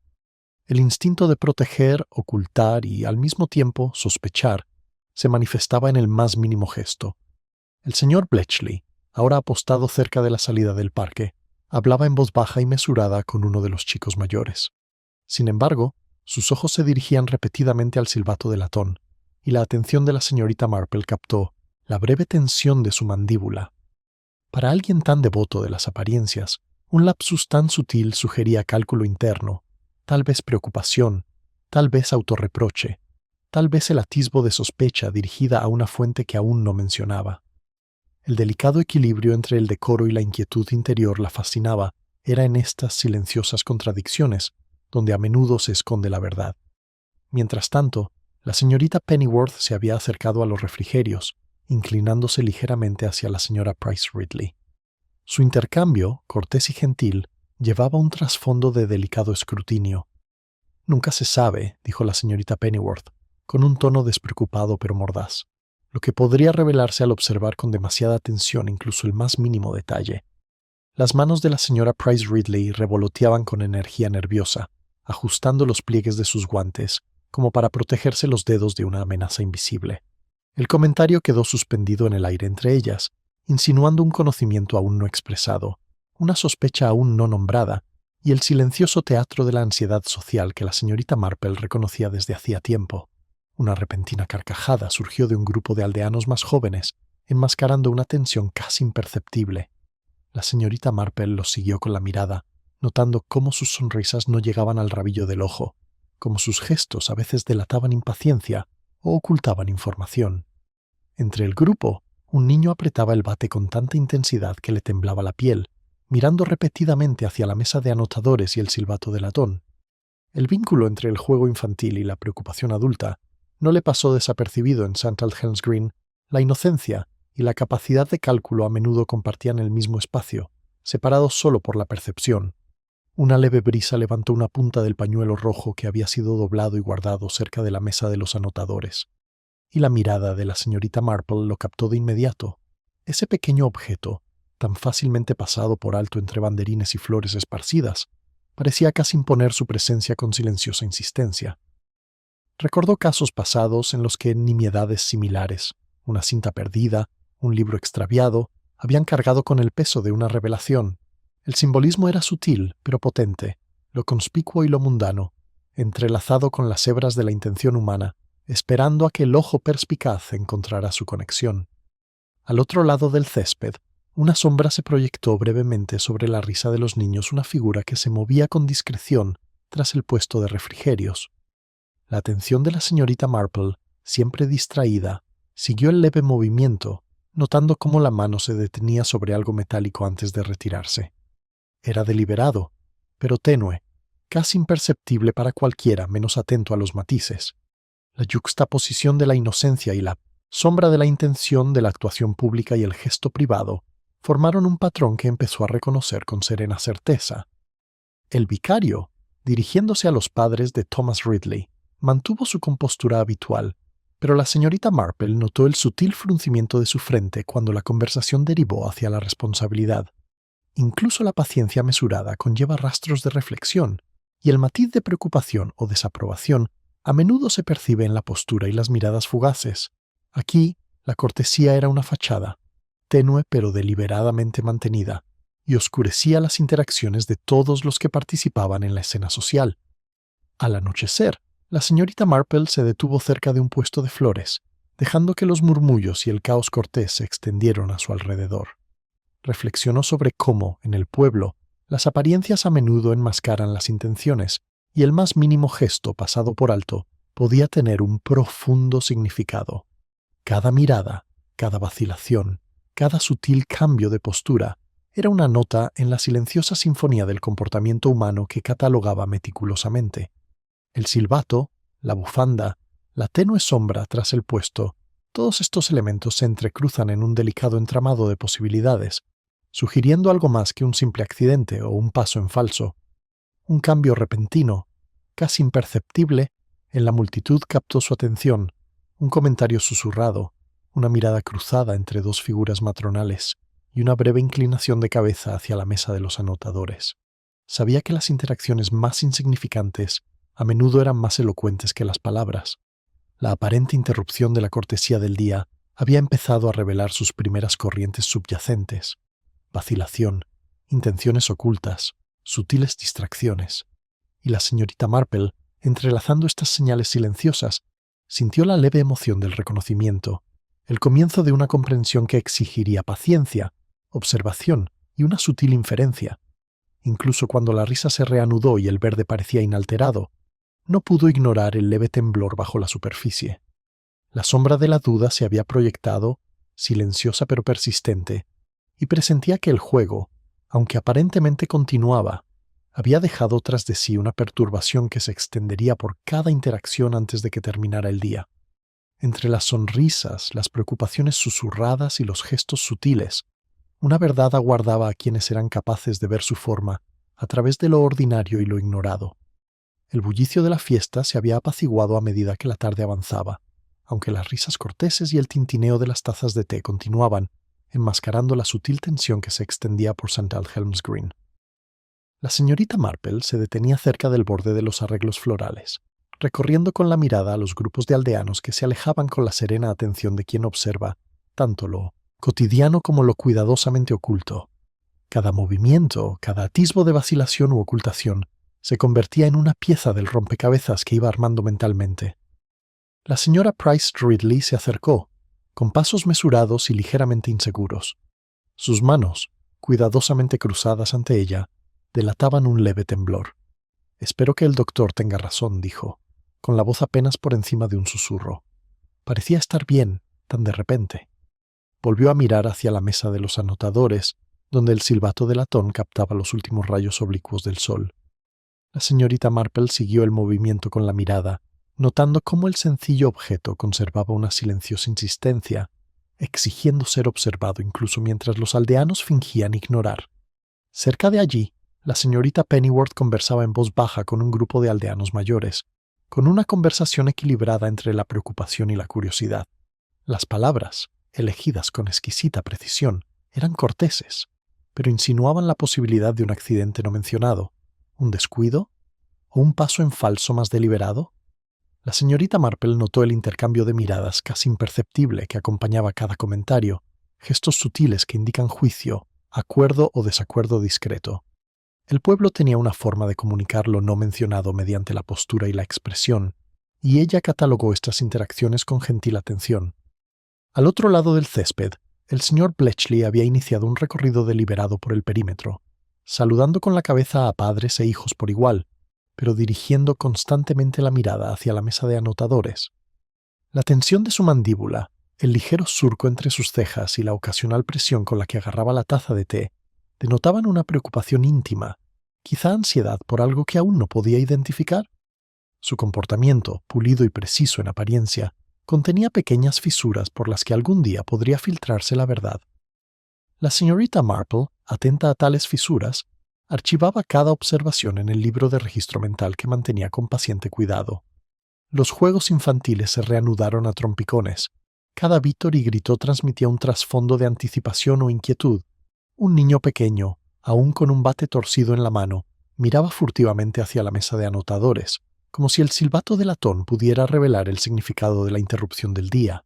El instinto de proteger, ocultar y, al mismo tiempo, sospechar, se manifestaba en el más mínimo gesto. El señor Bletchley, ahora apostado cerca de la salida del parque, hablaba en voz baja y mesurada con uno de los chicos mayores. Sin embargo, sus ojos se dirigían repetidamente al silbato de latón, y la atención de la señorita Marple captó la breve tensión de su mandíbula. Para alguien tan devoto de las apariencias, un lapsus tan sutil sugería cálculo interno, tal vez preocupación, tal vez autorreproche, tal vez el atisbo de sospecha dirigida a una fuente que aún no mencionaba. El delicado equilibrio entre el decoro y la inquietud interior la fascinaba. Era en estas silenciosas contradicciones donde a menudo se esconde la verdad. Mientras tanto, la señorita Pennyworth se había acercado a los refrigerios, inclinándose ligeramente hacia la señora Price Ridley. Su intercambio, cortés y gentil, llevaba un trasfondo de delicado escrutinio. «Nunca se sabe», dijo la señorita Pennyworth, con un tono despreocupado pero mordaz, lo que podría revelarse al observar con demasiada atención incluso el más mínimo detalle. Las manos de la señora Price Ridley revoloteaban con energía nerviosa, ajustando los pliegues de sus guantes, como para protegerse los dedos de una amenaza invisible. El comentario quedó suspendido en el aire entre ellas, insinuando un conocimiento aún no expresado, una sospecha aún no nombrada, y el silencioso teatro de la ansiedad social que la señorita Marple reconocía desde hacía tiempo. Una repentina carcajada surgió de un grupo de aldeanos más jóvenes, enmascarando una tensión casi imperceptible. La señorita Marple los siguió con la mirada, notando cómo sus sonrisas no llegaban al rabillo del ojo, cómo sus gestos a veces delataban impaciencia o ocultaban información. Entre el grupo, un niño apretaba el bate con tanta intensidad que le temblaba la piel, mirando repetidamente hacia la mesa de anotadores y el silbato de latón. El vínculo entre el juego infantil y la preocupación adulta no le pasó desapercibido en St. Aldhelm's Green. La inocencia y la capacidad de cálculo a menudo compartían el mismo espacio, separados solo por la percepción. Una leve brisa levantó una punta del pañuelo rojo que había sido doblado y guardado cerca de la mesa de los anotadores, y la mirada de la señorita Marple lo captó de inmediato. Ese pequeño objeto, tan fácilmente pasado por alto entre banderines y flores esparcidas, parecía casi imponer su presencia con silenciosa insistencia. Recordó casos pasados en los que nimiedades similares, una cinta perdida, un libro extraviado, habían cargado con el peso de una revelación. El simbolismo era sutil, pero potente, lo conspicuo y lo mundano, entrelazado con las hebras de la intención humana, esperando a que el ojo perspicaz encontrara su conexión. Al otro lado del césped, una sombra se proyectó brevemente sobre la risa de los niños, una figura que se movía con discreción tras el puesto de refrigerios. La atención de la señorita Marple, siempre distraída, siguió el leve movimiento, notando cómo la mano se detenía sobre algo metálico antes de retirarse. Era deliberado, pero tenue, casi imperceptible para cualquiera menos atento a los matices. La yuxtaposición de la inocencia y la sombra de la intención de la actuación pública y el gesto privado formaron un patrón que empezó a reconocer con serena certeza. El vicario, dirigiéndose a los padres de Thomas Ridley, mantuvo su compostura habitual, pero la señorita Marple notó el sutil fruncimiento de su frente cuando la conversación derivó hacia la responsabilidad. Incluso la paciencia mesurada conlleva rastros de reflexión, y el matiz de preocupación o desaprobación a menudo se percibe en la postura y las miradas fugaces. Aquí, la cortesía era una fachada, tenue pero deliberadamente mantenida, y oscurecía las interacciones de todos los que participaban en la escena social. Al anochecer, la señorita Marple se detuvo cerca de un puesto de flores, dejando que los murmullos y el caos cortés se extendieron a su alrededor. Reflexionó sobre cómo, en el pueblo, las apariencias a menudo enmascaran las intenciones, y el más mínimo gesto pasado por alto podía tener un profundo significado. Cada mirada, cada vacilación, cada sutil cambio de postura era una nota en la silenciosa sinfonía del comportamiento humano que catalogaba meticulosamente. El silbato, la bufanda, la tenue sombra tras el puesto, todos estos elementos se entrecruzan en un delicado entramado de posibilidades, sugiriendo algo más que un simple accidente o un paso en falso. Un cambio repentino, casi imperceptible, en la multitud captó su atención, un comentario susurrado, una mirada cruzada entre dos figuras matronales y una breve inclinación de cabeza hacia la mesa de los anotadores. Sabía que las interacciones más insignificantes a menudo eran más elocuentes que las palabras. La aparente interrupción de la cortesía del día había empezado a revelar sus primeras corrientes subyacentes: vacilación, intenciones ocultas, sutiles distracciones. y la señorita Marple, entrelazando estas señales silenciosas, sintió la leve emoción del reconocimiento, el comienzo de una comprensión que exigiría paciencia, observación y una sutil inferencia. Incluso cuando la risa se reanudó y el verde parecía inalterado, no pudo ignorar el leve temblor bajo la superficie. La sombra de la duda se había proyectado, silenciosa pero persistente, y presentía que el juego, aunque aparentemente continuaba, había dejado tras de sí una perturbación que se extendería por cada interacción antes de que terminara el día. Entre las sonrisas, las preocupaciones susurradas y los gestos sutiles, una verdad aguardaba a quienes eran capaces de ver su forma a través de lo ordinario y lo ignorado. El bullicio de la fiesta se había apaciguado a medida que la tarde avanzaba, aunque las risas corteses y el tintineo de las tazas de té continuaban, enmascarando la sutil tensión que se extendía por St. Aldhelm's Green. La señorita Marple se detenía cerca del borde de los arreglos florales, recorriendo con la mirada a los grupos de aldeanos que se alejaban con la serena atención de quien observa tanto lo cotidiano como lo cuidadosamente oculto. Cada movimiento, cada atisbo de vacilación u ocultación, se convertía en una pieza del rompecabezas que iba armando mentalmente. La señora Price Ridley se acercó, con pasos mesurados y ligeramente inseguros. Sus manos, cuidadosamente cruzadas ante ella, delataban un leve temblor. «Espero que el doctor tenga razón», dijo, con la voz apenas por encima de un susurro. Parecía estar bien, tan de repente. Volvió a mirar hacia la mesa de los anotadores, donde el silbato de latón captaba los últimos rayos oblicuos del sol. La señorita Marple siguió el movimiento con la mirada, notando cómo el sencillo objeto conservaba una silenciosa insistencia, exigiendo ser observado incluso mientras los aldeanos fingían ignorar. Cerca de allí, la señorita Pennyworth conversaba en voz baja con un grupo de aldeanos mayores, con una conversación equilibrada entre la preocupación y la curiosidad. Las palabras, elegidas con exquisita precisión, eran corteses, pero insinuaban la posibilidad de un accidente no mencionado, un descuido o un paso en falso más deliberado. La señorita Marple notó el intercambio de miradas casi imperceptible que acompañaba cada comentario, gestos sutiles que indican juicio, acuerdo o desacuerdo discreto. El pueblo tenía una forma de comunicar lo no mencionado mediante la postura y la expresión, y ella catalogó estas interacciones con gentil atención. Al otro lado del césped, el señor Bletchley había iniciado un recorrido deliberado por el perímetro, saludando con la cabeza a padres e hijos por igual, pero dirigiendo constantemente la mirada hacia la mesa de anotadores. La tensión de su mandíbula, el ligero surco entre sus cejas y la ocasional presión con la que agarraba la taza de té denotaban una preocupación íntima, quizá ansiedad por algo que aún no podía identificar. Su comportamiento, pulido y preciso en apariencia, contenía pequeñas fisuras por las que algún día podría filtrarse la verdad. La señorita Marple, atenta a tales fisuras, archivaba cada observación en el libro de registro mental que mantenía con paciente cuidado. Los juegos infantiles se reanudaron a trompicones. Cada vítor y grito transmitía un trasfondo de anticipación o inquietud. Un niño pequeño, aún con un bate torcido en la mano, miraba furtivamente hacia la mesa de anotadores, como si el silbato de latón pudiera revelar el significado de la interrupción del día.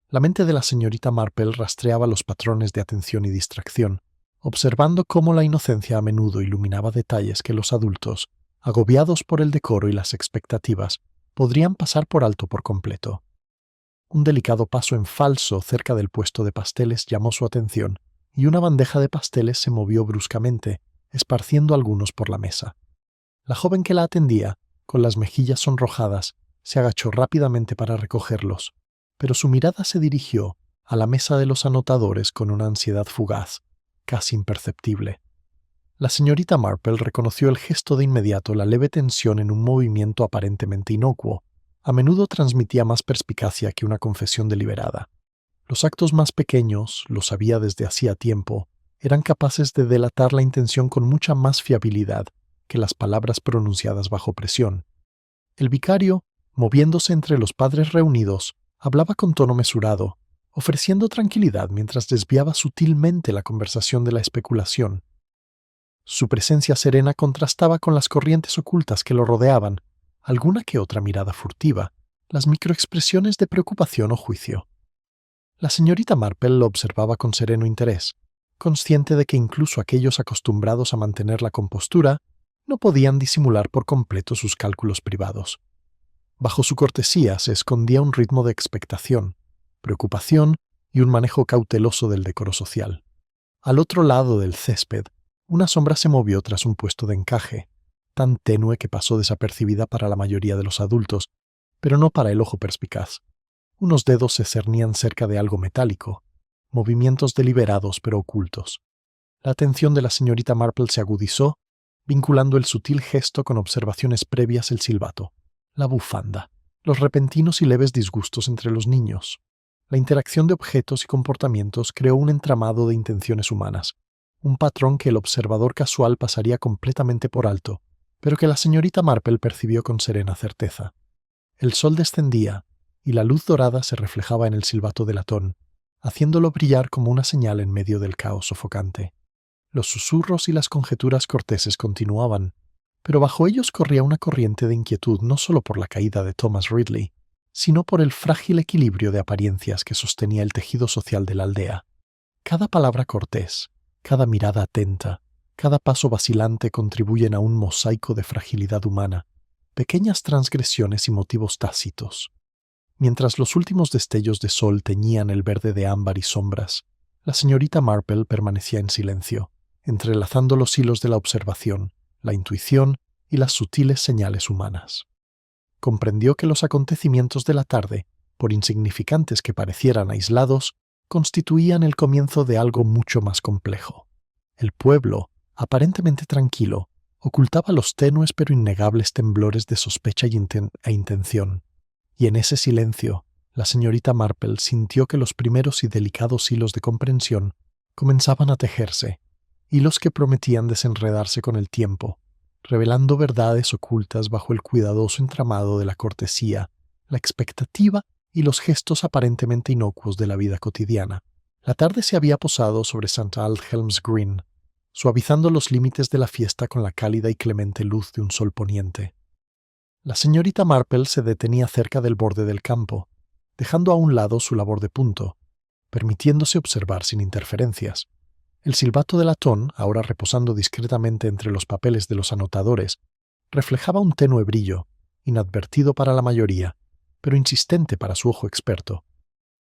La mente de la señorita Marple rastreaba los patrones de atención y distracción, observando cómo la inocencia a menudo iluminaba detalles que los adultos, agobiados por el decoro y las expectativas, podrían pasar por alto por completo. Un delicado paso en falso cerca del puesto de pasteles llamó su atención, y una bandeja de pasteles se movió bruscamente, esparciendo algunos por la mesa. La joven que la atendía, con las mejillas sonrojadas, se agachó rápidamente para recogerlos, pero su mirada se dirigió a la mesa de los anotadores con una ansiedad fugaz, casi imperceptible. La señorita Marple reconoció el gesto de inmediato, la leve tensión en un movimiento aparentemente inocuo. A menudo transmitía más perspicacia que una confesión deliberada. Los actos más pequeños, lo sabía desde hacía tiempo, eran capaces de delatar la intención con mucha más fiabilidad que las palabras pronunciadas bajo presión. El vicario, moviéndose entre los padres reunidos, hablaba con tono mesurado, ofreciendo tranquilidad mientras desviaba sutilmente la conversación de la especulación. Su presencia serena contrastaba con las corrientes ocultas que lo rodeaban, alguna que otra mirada furtiva, las microexpresiones de preocupación o juicio. La señorita Marple lo observaba con sereno interés, consciente de que incluso aquellos acostumbrados a mantener la compostura no podían disimular por completo sus cálculos privados. Bajo su cortesía se escondía un ritmo de expectación, preocupación y un manejo cauteloso del decoro social. Al otro lado del césped, una sombra se movió tras un puesto de encaje, tan tenue que pasó desapercibida para la mayoría de los adultos, pero no para el ojo perspicaz. Unos dedos se cernían cerca de algo metálico, movimientos deliberados pero ocultos. La atención de la señorita Marple se agudizó, vinculando el sutil gesto con observaciones previas el silbato, la bufanda, los repentinos y leves disgustos entre los niños. La interacción de objetos y comportamientos creó un entramado de intenciones humanas, un patrón que el observador casual pasaría completamente por alto, pero que la señorita Marple percibió con serena certeza. El sol descendía, y la luz dorada se reflejaba en el silbato de latón, haciéndolo brillar como una señal en medio del caos sofocante. Los susurros y las conjeturas corteses continuaban, pero bajo ellos corría una corriente de inquietud no solo por la caída de Thomas Ridley, sino por el frágil equilibrio de apariencias que sostenía el tejido social de la aldea. Cada palabra cortés, cada mirada atenta, cada paso vacilante contribuyen a un mosaico de fragilidad humana, pequeñas transgresiones y motivos tácitos. Mientras los últimos destellos de sol teñían el verde de ámbar y sombras, la señorita Marple permanecía en silencio, entrelazando los hilos de la observación, la intuición y las sutiles señales humanas. Comprendió que los acontecimientos de la tarde, por insignificantes que parecieran aislados, constituían el comienzo de algo mucho más complejo. El pueblo, aparentemente tranquilo, ocultaba los tenues pero innegables temblores de sospecha e intención, y en ese silencio, la señorita Marple sintió que los primeros y delicados hilos de comprensión comenzaban a tejerse, hilos que prometían desenredarse con el tiempo, revelando verdades ocultas bajo el cuidadoso entramado de la cortesía, la expectativa y los gestos aparentemente inocuos de la vida cotidiana. La tarde se había posado sobre St. Aldhelm's Green, suavizando los límites de la fiesta con la cálida y clemente luz de un sol poniente. La señorita Marple se detenía cerca del borde del campo, dejando a un lado su labor de punto, permitiéndose observar sin interferencias. El silbato de latón, ahora reposando discretamente entre los papeles de los anotadores, reflejaba un tenue brillo, inadvertido para la mayoría, pero insistente para su ojo experto.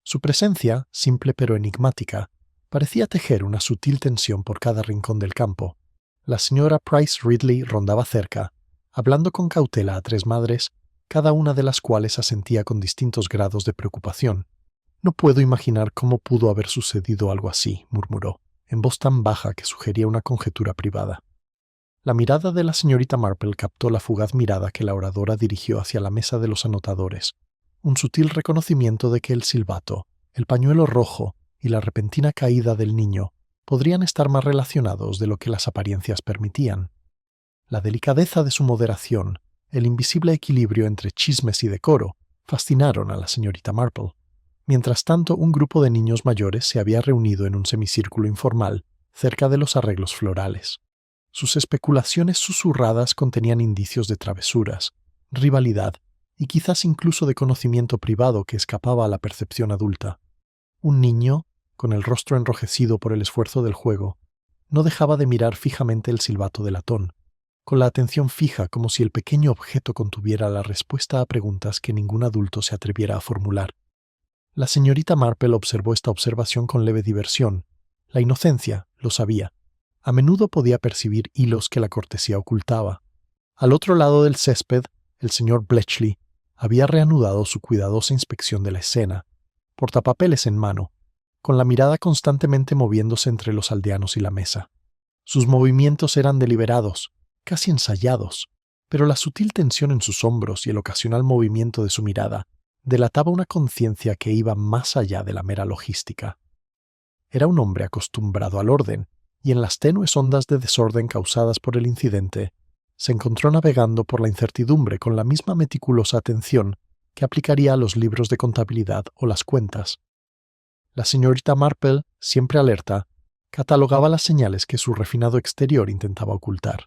Su presencia, simple pero enigmática, parecía tejer una sutil tensión por cada rincón del campo. La señora Price Ridley rondaba cerca, hablando con cautela a tres madres, cada una de las cuales asentía con distintos grados de preocupación. «No puedo imaginar cómo pudo haber sucedido algo así», murmuró, en voz tan baja que sugería una conjetura privada. La mirada de la señorita Marple captó la fugaz mirada que la oradora dirigió hacia la mesa de los anotadores, un sutil reconocimiento de que el silbato, el pañuelo rojo y la repentina caída del niño podrían estar más relacionados de lo que las apariencias permitían. La delicadeza de su moderación, el invisible equilibrio entre chismes y decoro, fascinaron a la señorita Marple. Mientras tanto, un grupo de niños mayores se había reunido en un semicírculo informal, cerca de los arreglos florales. Sus especulaciones susurradas contenían indicios de travesuras, rivalidad y quizás incluso de conocimiento privado que escapaba a la percepción adulta. Un niño, con el rostro enrojecido por el esfuerzo del juego, no dejaba de mirar fijamente el silbato de latón, con la atención fija como si el pequeño objeto contuviera la respuesta a preguntas que ningún adulto se atreviera a formular. La señorita Marple observó esta observación con leve diversión. La inocencia, lo sabía. A menudo podía percibir hilos que la cortesía ocultaba. Al otro lado del césped, el señor Bletchley había reanudado su cuidadosa inspección de la escena, portapapeles en mano, con la mirada constantemente moviéndose entre los aldeanos y la mesa. Sus movimientos eran deliberados, casi ensayados, pero la sutil tensión en sus hombros y el ocasional movimiento de su mirada delataba una conciencia que iba más allá de la mera logística. Era un hombre acostumbrado al orden, y en las tenues ondas de desorden causadas por el incidente, se encontró navegando por la incertidumbre con la misma meticulosa atención que aplicaría a los libros de contabilidad o las cuentas. La señorita Marple, siempre alerta, catalogaba las señales que su refinado exterior intentaba ocultar.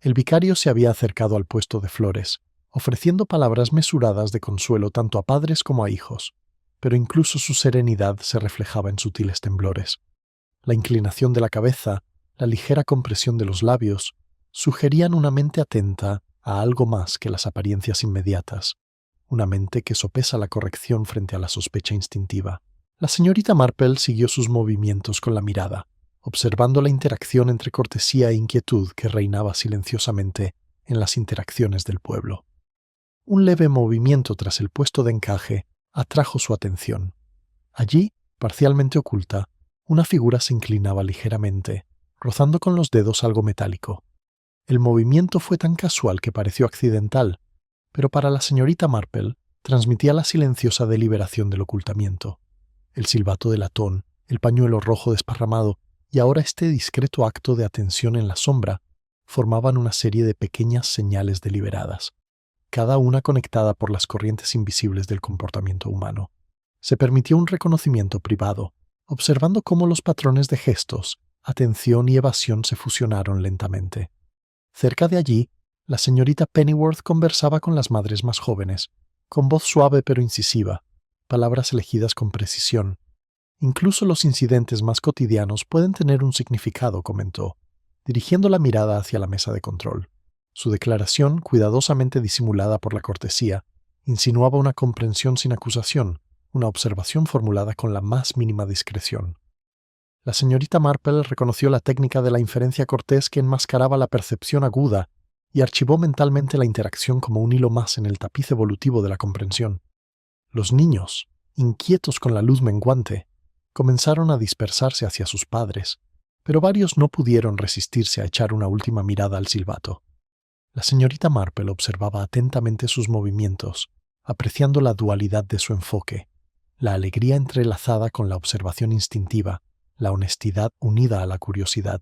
El vicario se había acercado al puesto de flores, ofreciendo palabras mesuradas de consuelo tanto a padres como a hijos, pero incluso su serenidad se reflejaba en sutiles temblores. La inclinación de la cabeza, la ligera compresión de los labios, sugerían una mente atenta a algo más que las apariencias inmediatas, una mente que sopesa la corrección frente a la sospecha instintiva. La señorita Marple siguió sus movimientos con la mirada, observando la interacción entre cortesía e inquietud que reinaba silenciosamente en las interacciones del pueblo. Un leve movimiento tras el puesto de encaje atrajo su atención. Allí, parcialmente oculta, una figura se inclinaba ligeramente, rozando con los dedos algo metálico. El movimiento fue tan casual que pareció accidental, pero para la señorita Marple transmitía la silenciosa deliberación del ocultamiento. El silbato de latón, el pañuelo rojo desparramado y ahora este discreto acto de atención en la sombra formaban una serie de pequeñas señales deliberadas, cada una conectada por las corrientes invisibles del comportamiento humano. Se permitió un reconocimiento privado, observando cómo los patrones de gestos, atención y evasión se fusionaron lentamente. Cerca de allí, la señorita Pennyworth conversaba con las madres más jóvenes, con voz suave pero incisiva, palabras elegidas con precisión. Incluso los incidentes más cotidianos pueden tener un significado, comentó, dirigiendo la mirada hacia la mesa de control. Su declaración, cuidadosamente disimulada por la cortesía, insinuaba una comprensión sin acusación, una observación formulada con la más mínima discreción. La señorita Marple reconoció la técnica de la inferencia cortés que enmascaraba la percepción aguda y archivó mentalmente la interacción como un hilo más en el tapiz evolutivo de la comprensión. Los niños, inquietos con la luz menguante, comenzaron a dispersarse hacia sus padres, pero varios no pudieron resistirse a echar una última mirada al silbato. La señorita Marple observaba atentamente sus movimientos, apreciando la dualidad de su enfoque, la alegría entrelazada con la observación instintiva, la honestidad unida a la curiosidad.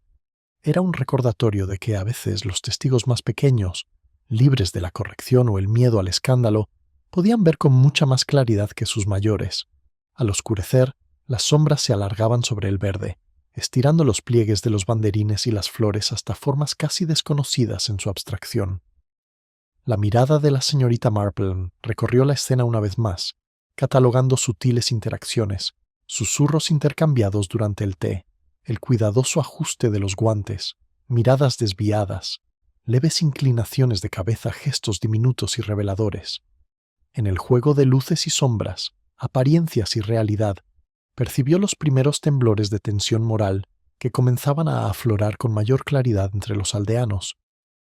Era un recordatorio de que a veces los testigos más pequeños, libres de la corrección o el miedo al escándalo, podían ver con mucha más claridad que sus mayores. Al oscurecer, las sombras se alargaban sobre el verde, estirando los pliegues de los banderines y las flores hasta formas casi desconocidas en su abstracción. La mirada de la señorita Marple recorrió la escena una vez más, catalogando sutiles interacciones, susurros intercambiados durante el té, el cuidadoso ajuste de los guantes, miradas desviadas, leves inclinaciones de cabeza, gestos diminutos y reveladores. En el juego de luces y sombras, apariencias y realidad, percibió los primeros temblores de tensión moral que comenzaban a aflorar con mayor claridad entre los aldeanos.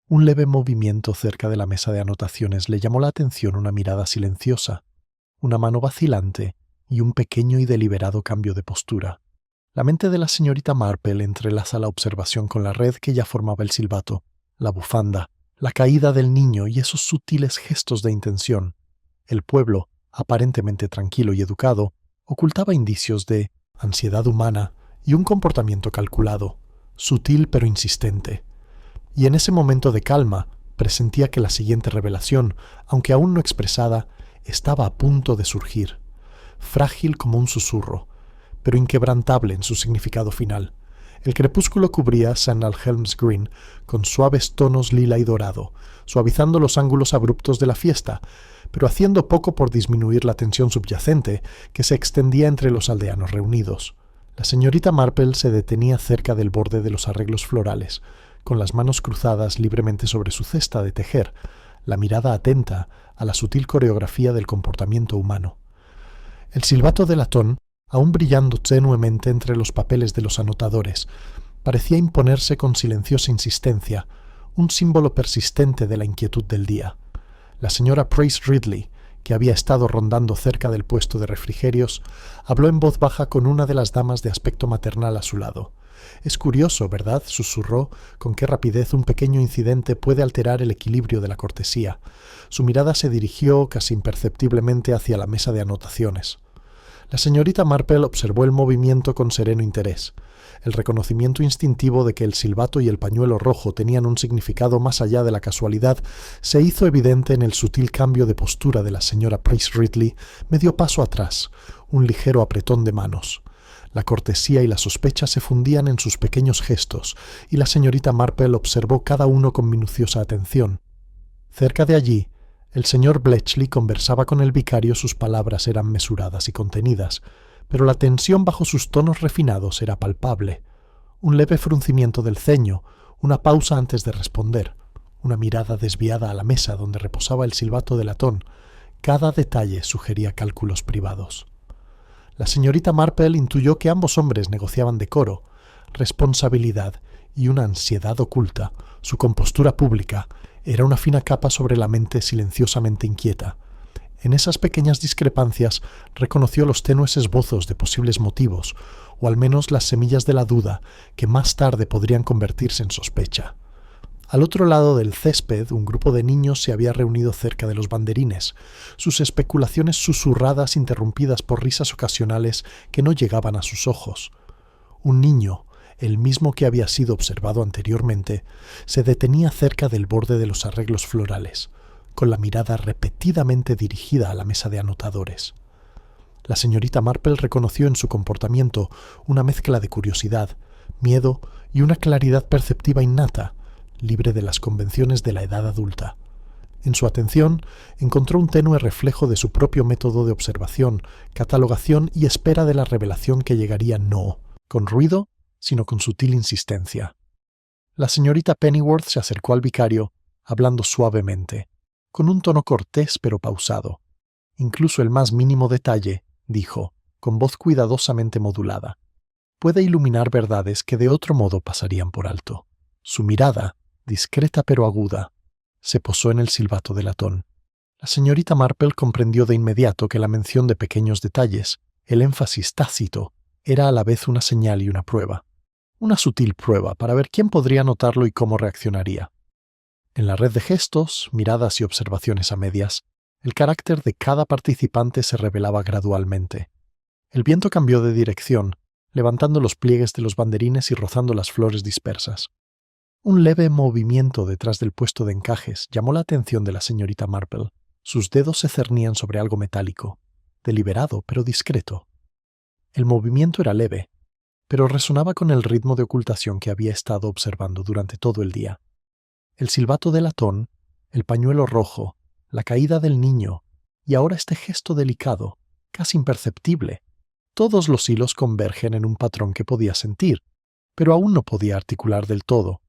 Un leve movimiento cerca de la mesa de anotaciones le llamó la atención una mirada silenciosa, una mano vacilante y un pequeño y deliberado cambio de postura. La mente de la señorita Marple entrelaza la observación con la red que ya formaba el silbato, la bufanda, la caída del niño y esos sutiles gestos de intención. El pueblo, aparentemente tranquilo y educado, ocultaba indicios de ansiedad humana y un comportamiento calculado, sutil pero insistente. Y en ese momento de calma, presentía que la siguiente revelación, aunque aún no expresada, estaba a punto de surgir, frágil como un susurro, pero inquebrantable en su significado final. El crepúsculo cubría St. Alhelm's Green con suaves tonos lila y dorado, suavizando los ángulos abruptos de la fiesta, pero haciendo poco por disminuir la tensión subyacente que se extendía entre los aldeanos reunidos. La señorita Marple se detenía cerca del borde de los arreglos florales, con las manos cruzadas libremente sobre su cesta de tejer, la mirada atenta a la sutil coreografía del comportamiento humano. El silbato de latón, aún brillando tenuemente entre los papeles de los anotadores, parecía imponerse con silenciosa insistencia, un símbolo persistente de la inquietud del día. La señora Price Ridley, que había estado rondando cerca del puesto de refrigerios, habló en voz baja con una de las damas de aspecto maternal a su lado. «Es curioso, ¿verdad?», susurró, «con qué rapidez un pequeño incidente puede alterar el equilibrio de la cortesía». Su mirada se dirigió casi imperceptiblemente hacia la mesa de anotaciones. La señorita Marple observó el movimiento con sereno interés. El reconocimiento instintivo de que el silbato y el pañuelo rojo tenían un significado más allá de la casualidad se hizo evidente en el sutil cambio de postura de la señora Price Ridley, medio paso atrás, un ligero apretón de manos. La cortesía y la sospecha se fundían en sus pequeños gestos, y la señorita Marple observó cada uno con minuciosa atención. Cerca de allí, el señor Bletchley conversaba con el vicario. Sus palabras eran mesuradas y contenidas, pero la tensión bajo sus tonos refinados era palpable. Un leve fruncimiento del ceño, una pausa antes de responder, una mirada desviada a la mesa donde reposaba el silbato de latón. Cada detalle sugería cálculos privados. La señorita Marple intuyó que ambos hombres negociaban decoro, responsabilidad y una ansiedad oculta. Su compostura pública era una fina capa sobre la mente silenciosamente inquieta. En esas pequeñas discrepancias reconoció los tenues esbozos de posibles motivos, o al menos las semillas de la duda que más tarde podrían convertirse en sospecha. Al otro lado del césped, un grupo de niños se había reunido cerca de los banderines, sus especulaciones susurradas interrumpidas por risas ocasionales que no llegaban a sus ojos. Un niño, el mismo que había sido observado anteriormente, se detenía cerca del borde de los arreglos florales, con la mirada repetidamente dirigida a la mesa de anotadores. La señorita Marple reconoció en su comportamiento una mezcla de curiosidad, miedo y una claridad perceptiva innata, libre de las convenciones de la edad adulta. En su atención encontró un tenue reflejo de su propio método de observación, catalogación y espera de la revelación que llegaría no con ruido, sino con sutil insistencia. La señorita Pennyworth se acercó al vicario, hablando suavemente, con un tono cortés pero pausado. Incluso el más mínimo detalle, dijo, con voz cuidadosamente modulada, puede iluminar verdades que de otro modo pasarían por alto. Su mirada, discreta pero aguda, se posó en el silbato de latón. La señorita Marple comprendió de inmediato que la mención de pequeños detalles, el énfasis tácito, era a la vez una señal y una prueba. Una sutil prueba para ver quién podría notarlo y cómo reaccionaría. En la red de gestos, miradas y observaciones a medias, el carácter de cada participante se revelaba gradualmente. El viento cambió de dirección, levantando los pliegues de los banderines y rozando las flores dispersas. Un leve movimiento detrás del puesto de encajes llamó la atención de la señorita Marple. Sus dedos se cernían sobre algo metálico, deliberado pero discreto. El movimiento era leve, pero resonaba con el ritmo de ocultación que había estado observando durante todo el día. El silbato de latón, el pañuelo rojo, la caída del niño, y ahora este gesto delicado, casi imperceptible. Todos los hilos convergen en un patrón que podía sentir, pero aún no podía articular del todo.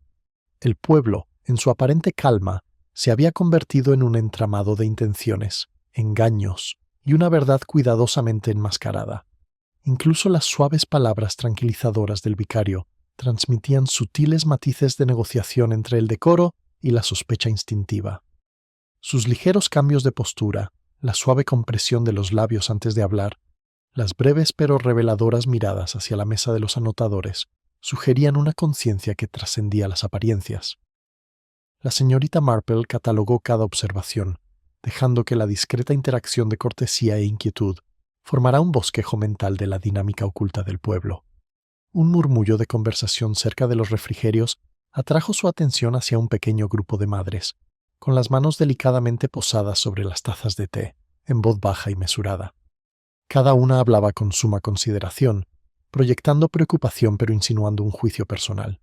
El pueblo, en su aparente calma, se había convertido en un entramado de intenciones, engaños y una verdad cuidadosamente enmascarada. Incluso las suaves palabras tranquilizadoras del vicario transmitían sutiles matices de negociación entre el decoro y la sospecha instintiva. Sus ligeros cambios de postura, la suave compresión de los labios antes de hablar, las breves pero reveladoras miradas hacia la mesa de los anotadores, sugerían una conciencia que trascendía las apariencias. La señorita Marple catalogó cada observación, dejando que la discreta interacción de cortesía e inquietud formara un bosquejo mental de la dinámica oculta del pueblo. Un murmullo de conversación cerca de los refrigerios atrajo su atención hacia un pequeño grupo de madres, con las manos delicadamente posadas sobre las tazas de té, en voz baja y mesurada. Cada una hablaba con suma consideración, proyectando preocupación pero insinuando un juicio personal.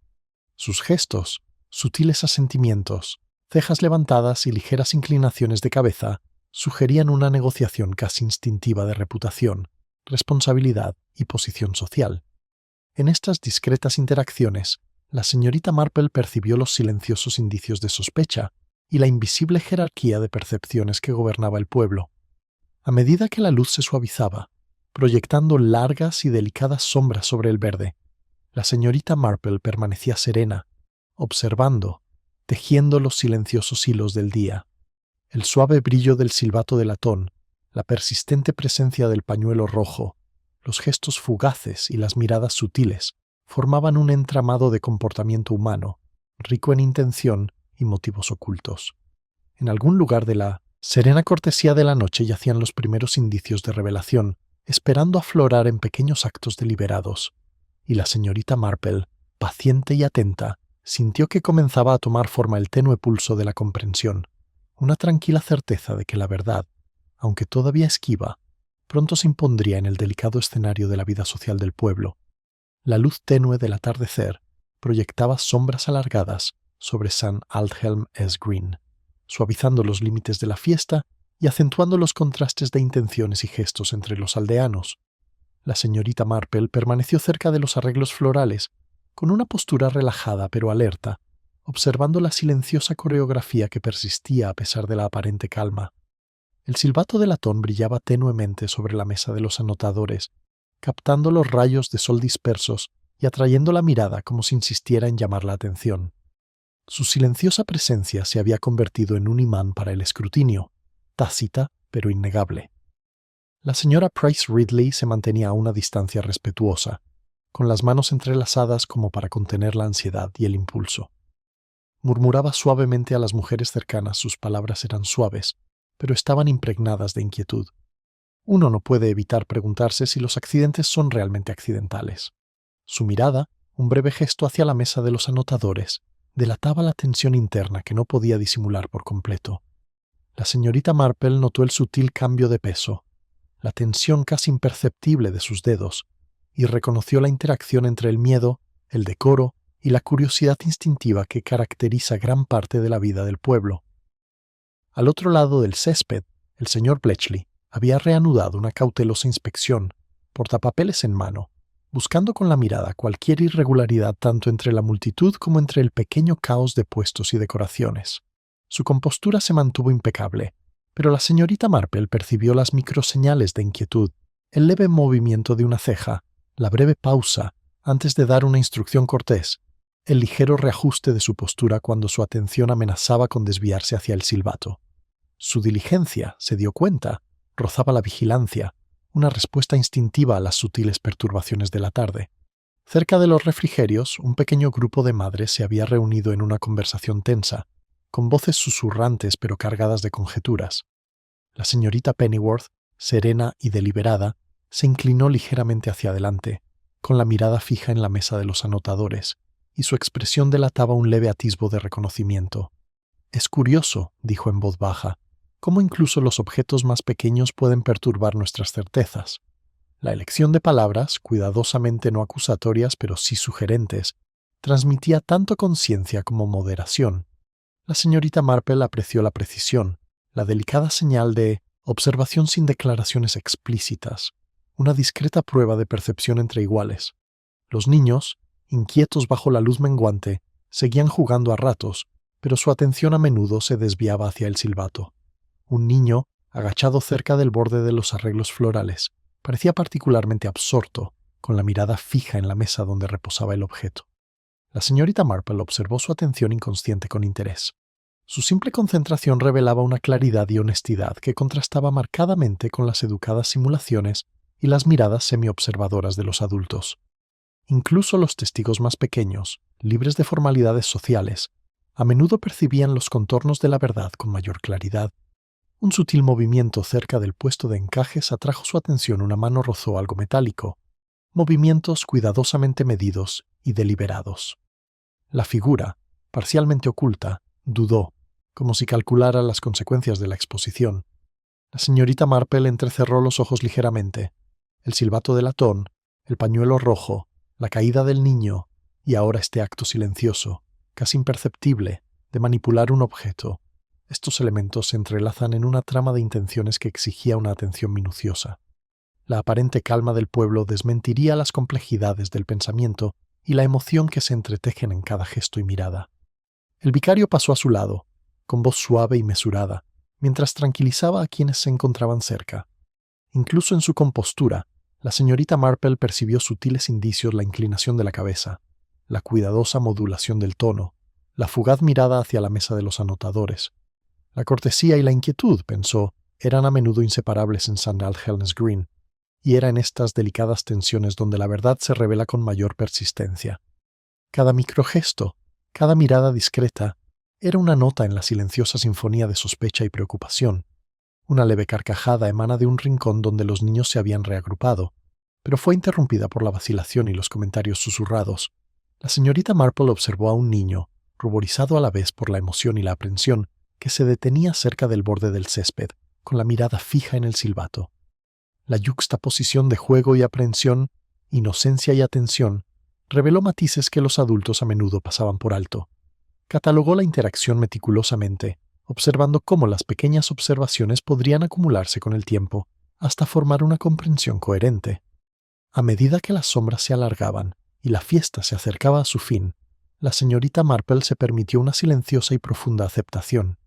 Sus gestos, sutiles asentimientos, cejas levantadas y ligeras inclinaciones de cabeza sugerían una negociación casi instintiva de reputación, responsabilidad y posición social. En estas discretas interacciones, la señorita Marple percibió los silenciosos indicios de sospecha y la invisible jerarquía de percepciones que gobernaba el pueblo. A medida que la luz se suavizaba, proyectando largas y delicadas sombras sobre el verde, la señorita Marple permanecía serena, observando, tejiendo los silenciosos hilos del día. El suave brillo del silbato de latón, la persistente presencia del pañuelo rojo, los gestos fugaces y las miradas sutiles formaban un entramado de comportamiento humano, rico en intención y motivos ocultos. En algún lugar de la serena cortesía de la noche yacían los primeros indicios de revelación, esperando aflorar en pequeños actos deliberados, y la señorita Marple, paciente y atenta, sintió que comenzaba a tomar forma el tenue pulso de la comprensión, una tranquila certeza de que la verdad, aunque todavía esquiva, pronto se impondría en el delicado escenario de la vida social del pueblo. La luz tenue del atardecer proyectaba sombras alargadas sobre St. Aldhelm S. Green, suavizando los límites de la fiesta y acentuando los contrastes de intenciones y gestos entre los aldeanos. La señorita Marple permaneció cerca de los arreglos florales, con una postura relajada pero alerta, observando la silenciosa coreografía que persistía a pesar de la aparente calma. El silbato de latón brillaba tenuemente sobre la mesa de los anotadores, captando los rayos de sol dispersos y atrayendo la mirada como si insistiera en llamar la atención. Su silenciosa presencia se había convertido en un imán para el escrutinio, tácita pero innegable. La señora Price Ridley se mantenía a una distancia respetuosa, con las manos entrelazadas como para contener la ansiedad y el impulso. Murmuraba suavemente a las mujeres cercanas. Sus palabras eran suaves, pero estaban impregnadas de inquietud. Uno no puede evitar preguntarse si los accidentes son realmente accidentales. Su mirada, un breve gesto hacia la mesa de los anotadores, delataba la tensión interna que no podía disimular por completo. La señorita Marple notó el sutil cambio de peso, la tensión casi imperceptible de sus dedos, y reconoció la interacción entre el miedo, el decoro y la curiosidad instintiva que caracteriza gran parte de la vida del pueblo. Al otro lado del césped, el señor Bletchley había reanudado una cautelosa inspección, portapapeles en mano, buscando con la mirada cualquier irregularidad tanto entre la multitud como entre el pequeño caos de puestos y decoraciones. Su compostura se mantuvo impecable, pero la señorita Marple percibió las microseñales de inquietud, el leve movimiento de una ceja, la breve pausa antes de dar una instrucción cortés, el ligero reajuste de su postura cuando su atención amenazaba con desviarse hacia el silbato. Su diligencia, se dio cuenta, rozaba la vigilancia, una respuesta instintiva a las sutiles perturbaciones de la tarde. Cerca de los refrigerios, un pequeño grupo de madres se había reunido en una conversación tensa, con voces susurrantes pero cargadas de conjeturas. La señorita Pennyworth, serena y deliberada, se inclinó ligeramente hacia adelante, con la mirada fija en la mesa de los anotadores, y su expresión delataba un leve atisbo de reconocimiento. «Es curioso», dijo en voz baja, «cómo incluso los objetos más pequeños pueden perturbar nuestras certezas». La elección de palabras, cuidadosamente no acusatorias pero sí sugerentes, transmitía tanto conciencia como moderación. La señorita Marple apreció la precisión, la delicada señal de observación sin declaraciones explícitas, una discreta prueba de percepción entre iguales. Los niños, inquietos bajo la luz menguante, seguían jugando a ratos, pero su atención a menudo se desviaba hacia el silbato. Un niño, agachado cerca del borde de los arreglos florales, parecía particularmente absorto, con la mirada fija en la mesa donde reposaba el objeto. La señorita Marple observó su atención inconsciente con interés. Su simple concentración revelaba una claridad y honestidad que contrastaba marcadamente con las educadas simulaciones y las miradas semi-observadoras de los adultos. Incluso los testigos más pequeños, libres de formalidades sociales, a menudo percibían los contornos de la verdad con mayor claridad. Un sutil movimiento cerca del puesto de encajes atrajo su atención. Una mano rozó algo metálico. Movimientos cuidadosamente medidos y deliberados. La figura, parcialmente oculta, dudó, como si calculara las consecuencias de la exposición. La señorita Marple entrecerró los ojos ligeramente. El silbato de latón, el pañuelo rojo, la caída del niño, y ahora este acto silencioso, casi imperceptible, de manipular un objeto. Estos elementos se entrelazan en una trama de intenciones que exigía una atención minuciosa. La aparente calma del pueblo desmentiría las complejidades del pensamiento y la emoción que se entretejen en cada gesto y mirada. El vicario pasó a su lado, con voz suave y mesurada, mientras tranquilizaba a quienes se encontraban cerca. Incluso en su compostura, la señorita Marple percibió sutiles indicios: la inclinación de la cabeza, la cuidadosa modulación del tono, la fugaz mirada hacia la mesa de los anotadores. La cortesía y la inquietud, pensó, eran a menudo inseparables en St. Helens Green, y era en estas delicadas tensiones donde la verdad se revela con mayor persistencia. Cada microgesto, cada mirada discreta, era una nota en la silenciosa sinfonía de sospecha y preocupación. Una leve carcajada emana de un rincón donde los niños se habían reagrupado, pero fue interrumpida por la vacilación y los comentarios susurrados. La señorita Marple observó a un niño, ruborizado a la vez por la emoción y la aprensión, que se detenía cerca del borde del césped, con la mirada fija en el silbato. La yuxtaposición de juego y aprensión, inocencia y atención, reveló matices que los adultos a menudo pasaban por alto. Catalogó la interacción meticulosamente, observando cómo las pequeñas observaciones podrían acumularse con el tiempo, hasta formar una comprensión coherente. A medida que las sombras se alargaban y la fiesta se acercaba a su fin, La señorita Marple se permitió una silenciosa y profunda aceptación.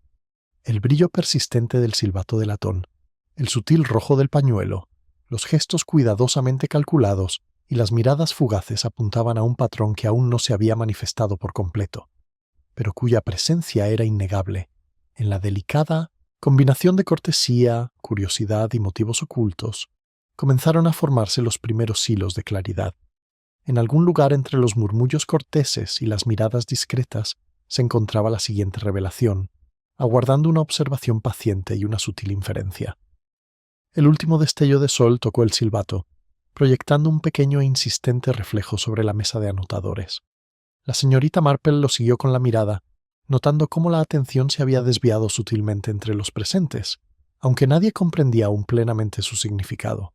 El brillo persistente del silbato de latón, el sutil rojo del pañuelo, los gestos cuidadosamente calculados y las miradas fugaces apuntaban a un patrón que aún no se había manifestado por completo, pero cuya presencia era innegable. En la delicada combinación de cortesía, curiosidad y motivos ocultos, comenzaron a formarse los primeros hilos de claridad. En algún lugar entre los murmullos corteses y las miradas discretas se encontraba la siguiente revelación, aguardando una observación paciente y una sutil inferencia. El último destello de sol tocó el silbato, proyectando un pequeño e insistente reflejo sobre la mesa de anotadores. La señorita Marple lo siguió con la mirada, notando cómo la atención se había desviado sutilmente entre los presentes, aunque nadie comprendía aún plenamente su significado.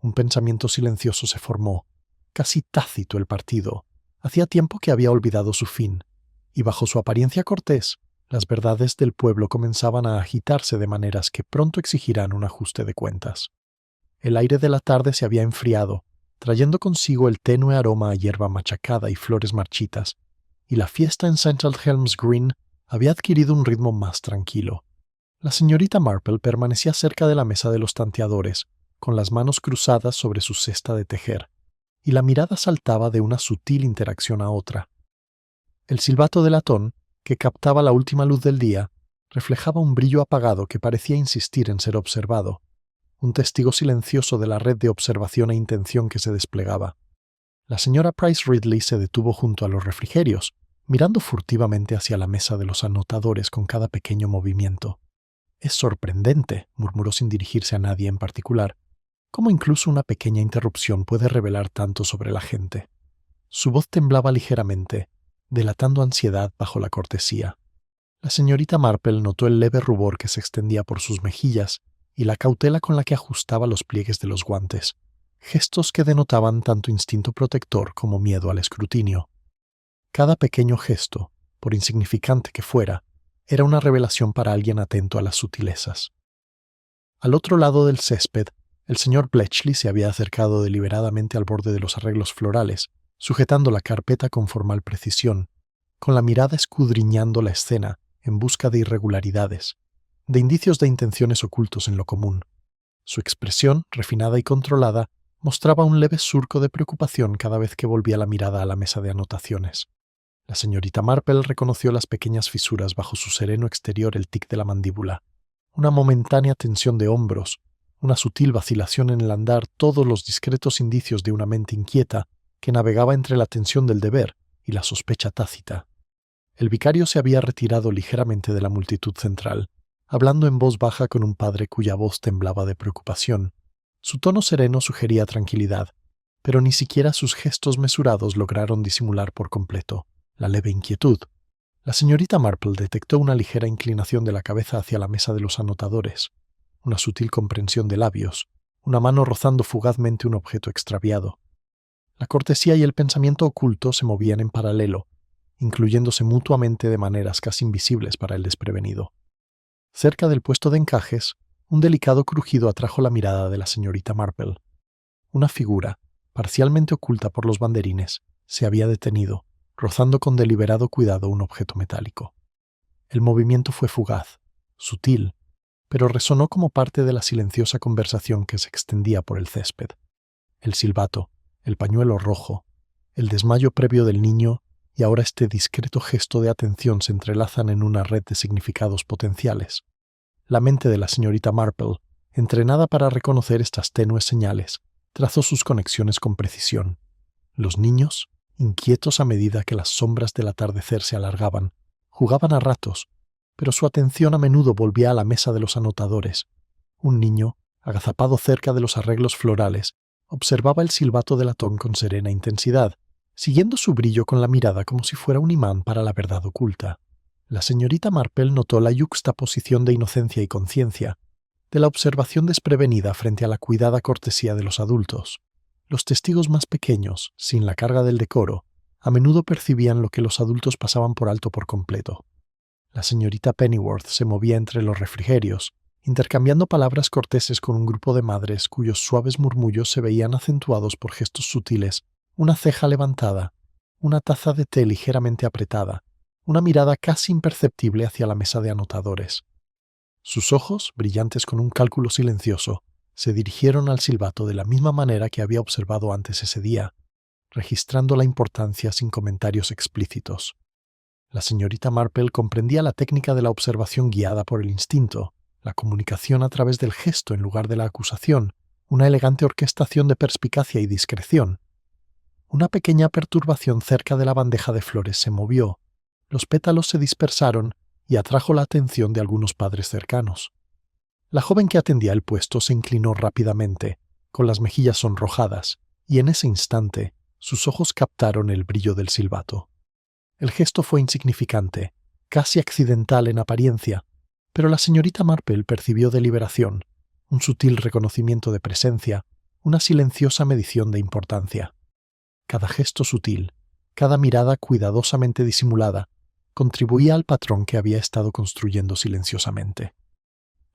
Un pensamiento silencioso se formó, casi tácito el partido. Hacía tiempo que había olvidado su fin, y bajo su apariencia cortés, las verdades del pueblo comenzaban a agitarse de maneras que pronto exigirán un ajuste de cuentas. El aire de la tarde se había enfriado, trayendo consigo el tenue aroma a hierba machacada y flores marchitas, y la fiesta en St. Aldhelm's Green había adquirido un ritmo más tranquilo. La señorita Marple permanecía cerca de la mesa de los tanteadores, con las manos cruzadas sobre su cesta de tejer, y la mirada saltaba de una sutil interacción a otra. El silbato de latón, que captaba la última luz del día, reflejaba un brillo apagado que parecía insistir en ser observado, un testigo silencioso de la red de observación e intención que se desplegaba. La señora Price Ridley se detuvo junto a los refrigerios, mirando furtivamente hacia la mesa de los anotadores con cada pequeño movimiento. «Es sorprendente», murmuró sin dirigirse a nadie en particular, «cómo incluso una pequeña interrupción puede revelar tanto sobre la gente». Su voz temblaba ligeramente, delatando ansiedad bajo la cortesía. La señorita Marple notó el leve rubor que se extendía por sus mejillas y la cautela con la que ajustaba los pliegues de los guantes, gestos que denotaban tanto instinto protector como miedo al escrutinio. Cada pequeño gesto, por insignificante que fuera, era una revelación para alguien atento a las sutilezas. Al otro lado del césped, el señor Bletchley se había acercado deliberadamente al borde de los arreglos florales, sujetando la carpeta con formal precisión, con la mirada escudriñando la escena en busca de irregularidades, de indicios de intenciones ocultos en lo común. Su expresión, refinada y controlada, mostraba un leve surco de preocupación cada vez que volvía la mirada a la mesa de anotaciones. La señorita Marple reconoció las pequeñas fisuras bajo su sereno exterior, el tic de la mandíbula, una momentánea tensión de hombros, una sutil vacilación en el andar, todos los discretos indicios de una mente inquieta que navegaba entre la tensión del deber y la sospecha tácita. El vicario se había retirado ligeramente de la multitud central, hablando en voz baja con un padre cuya voz temblaba de preocupación. Su tono sereno sugería tranquilidad, pero ni siquiera sus gestos mesurados lograron disimular por completo la leve inquietud. La señorita Marple detectó una ligera inclinación de la cabeza hacia la mesa de los anotadores, una sutil comprensión de labios, una mano rozando fugazmente un objeto extraviado. La cortesía y el pensamiento oculto se movían en paralelo, incluyéndose mutuamente de maneras casi invisibles para el desprevenido. Cerca del puesto de encajes, un delicado crujido atrajo la mirada de la señorita Marple. Una figura, parcialmente oculta por los banderines, se había detenido, rozando con deliberado cuidado un objeto metálico. El movimiento fue fugaz, sutil, pero resonó como parte de la silenciosa conversación que se extendía por el césped. El silbato, el pañuelo rojo, el desmayo previo del niño y ahora este discreto gesto de atención se entrelazan en una red de significados potenciales. La mente de la señorita Marple, entrenada para reconocer estas tenues señales, trazó sus conexiones con precisión. Los niños, inquietos a medida que las sombras del atardecer se alargaban, jugaban a ratos, pero su atención a menudo volvía a la mesa de los anotadores. Un niño, agazapado cerca de los arreglos florales, observaba el silbato de latón con serena intensidad, siguiendo su brillo con la mirada como si fuera un imán para la verdad oculta. La señorita Marple notó la yuxtaposición de inocencia y conciencia, de la observación desprevenida frente a la cuidada cortesía de los adultos. Los testigos más pequeños, sin la carga del decoro, a menudo percibían lo que los adultos pasaban por alto por completo. La señorita Pennyworth se movía entre los refrigerios, intercambiando palabras corteses con un grupo de madres cuyos suaves murmullos se veían acentuados por gestos sutiles, una ceja levantada, una taza de té ligeramente apretada, una mirada casi imperceptible hacia la mesa de anotadores. Sus ojos, brillantes con un cálculo silencioso, se dirigieron al silbato de la misma manera que había observado antes ese día, registrando la importancia sin comentarios explícitos. La señorita Marple comprendía la técnica de la observación guiada por el instinto, la comunicación a través del gesto en lugar de la acusación, una elegante orquestación de perspicacia y discreción. Una pequeña perturbación cerca de la bandeja de flores se movió, los pétalos se dispersaron y atrajo la atención de algunos padres cercanos. La joven que atendía el puesto se inclinó rápidamente, con las mejillas sonrojadas, y en ese instante sus ojos captaron el brillo del silbato. El gesto fue insignificante, casi accidental en apariencia, pero la señorita Marple percibió deliberación, un sutil reconocimiento de presencia, una silenciosa medición de importancia. Cada gesto sutil, cada mirada cuidadosamente disimulada, contribuía al patrón que había estado construyendo silenciosamente.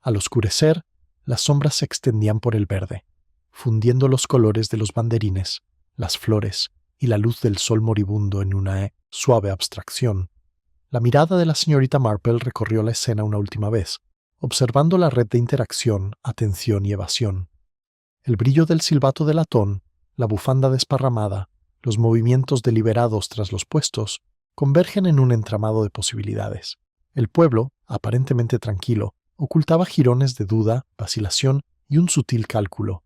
Al oscurecer, las sombras se extendían por el verde, fundiendo los colores de los banderines, las flores y la luz del sol moribundo en una suave abstracción. La mirada de la señorita Marple recorrió la escena una última vez, observando la red de interacción, atención y evasión. El brillo del silbato de latón, la bufanda desparramada, los movimientos deliberados tras los puestos, convergen en un entramado de posibilidades. El pueblo, aparentemente tranquilo, ocultaba jirones de duda, vacilación y un sutil cálculo.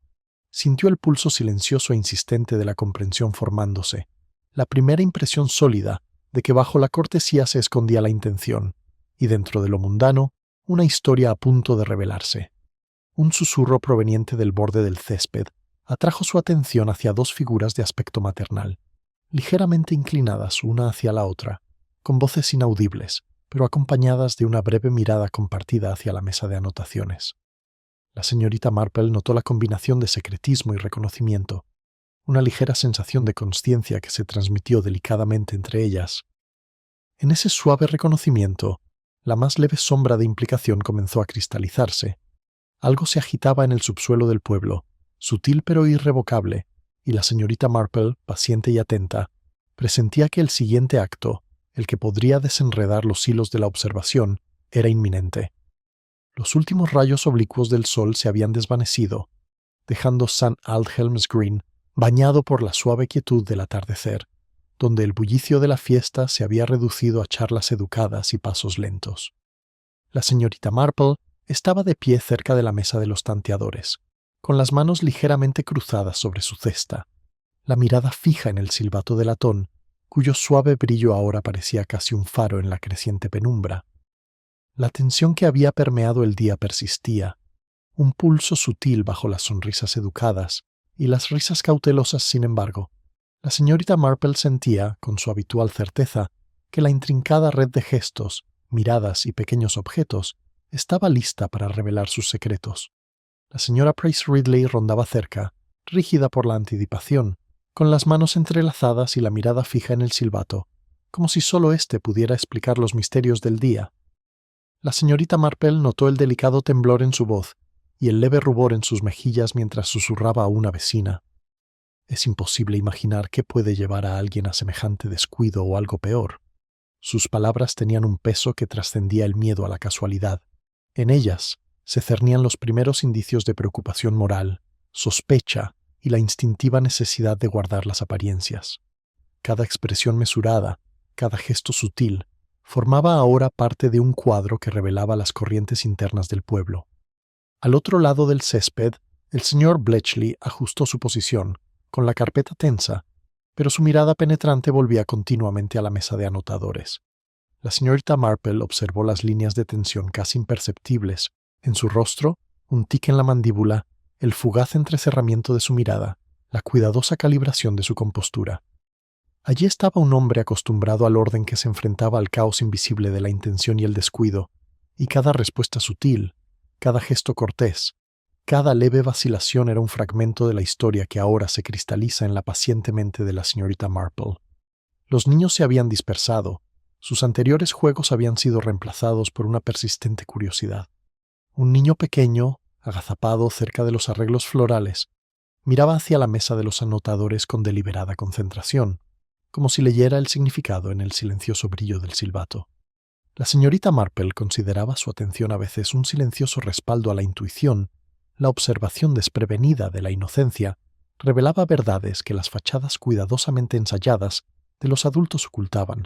Sintió el pulso silencioso e insistente de la comprensión formándose, la primera impresión sólida de que bajo la cortesía se escondía la intención, y dentro de lo mundano, una historia a punto de revelarse. Un susurro proveniente del borde del césped atrajo su atención hacia dos figuras de aspecto maternal, ligeramente inclinadas una hacia la otra, con voces inaudibles, pero acompañadas de una breve mirada compartida hacia la mesa de anotaciones. La señorita Marple notó la combinación de secretismo y reconocimiento, una ligera sensación de consciencia que se transmitió delicadamente entre ellas. En ese suave reconocimiento, la más leve sombra de implicación comenzó a cristalizarse. Algo se agitaba en el subsuelo del pueblo, sutil pero irrevocable, y la señorita Marple, paciente y atenta, presentía que el siguiente acto, el que podría desenredar los hilos de la observación, era inminente. Los últimos rayos oblicuos del sol se habían desvanecido, dejando St. Aldhelm's Green bañado por la suave quietud del atardecer, donde el bullicio de la fiesta se había reducido a charlas educadas y pasos lentos. La señorita Marple estaba de pie cerca de la mesa de los tanteadores, con las manos ligeramente cruzadas sobre su cesta, la mirada fija en el silbato de latón, cuyo suave brillo ahora parecía casi un faro en la creciente penumbra. La tensión que había permeado el día persistía, un pulso sutil bajo las sonrisas educadas y las risas cautelosas. Sin embargo, la señorita Marple sentía, con su habitual certeza, que la intrincada red de gestos, miradas y pequeños objetos estaba lista para revelar sus secretos. La señora Price Ridley rondaba cerca, rígida por la anticipación, con las manos entrelazadas y la mirada fija en el silbato, como si solo éste pudiera explicar los misterios del día. La señorita Marple notó el delicado temblor en su voz y el leve rubor en sus mejillas mientras susurraba a una vecina. Es imposible imaginar qué puede llevar a alguien a semejante descuido o algo peor. Sus palabras tenían un peso que trascendía el miedo a la casualidad. En ellas se cernían los primeros indicios de preocupación moral, sospecha y la instintiva necesidad de guardar las apariencias. Cada expresión mesurada, cada gesto sutil, formaba ahora parte de un cuadro que revelaba las corrientes internas del pueblo. Al otro lado del césped, el señor Bletchley ajustó su posición, con la carpeta tensa, pero su mirada penetrante volvía continuamente a la mesa de anotadores. La señorita Marple observó las líneas de tensión casi imperceptibles en su rostro, un tic en la mandíbula, el fugaz entrecerramiento de su mirada, la cuidadosa calibración de su compostura. Allí estaba un hombre acostumbrado al orden que se enfrentaba al caos invisible de la intención y el descuido, y cada respuesta sutil, cada gesto cortés, cada leve vacilación era un fragmento de la historia que ahora se cristaliza en la paciente mente de la señorita Marple. Los niños se habían dispersado, sus anteriores juegos habían sido reemplazados por una persistente curiosidad. Un niño pequeño, agazapado cerca de los arreglos florales, miraba hacia la mesa de los anotadores con deliberada concentración, como si leyera el significado en el silencioso brillo del silbato. La señorita Marple consideraba su atención a veces un silencioso respaldo a la intuición. La observación desprevenida de la inocencia revelaba verdades que las fachadas cuidadosamente ensayadas de los adultos ocultaban.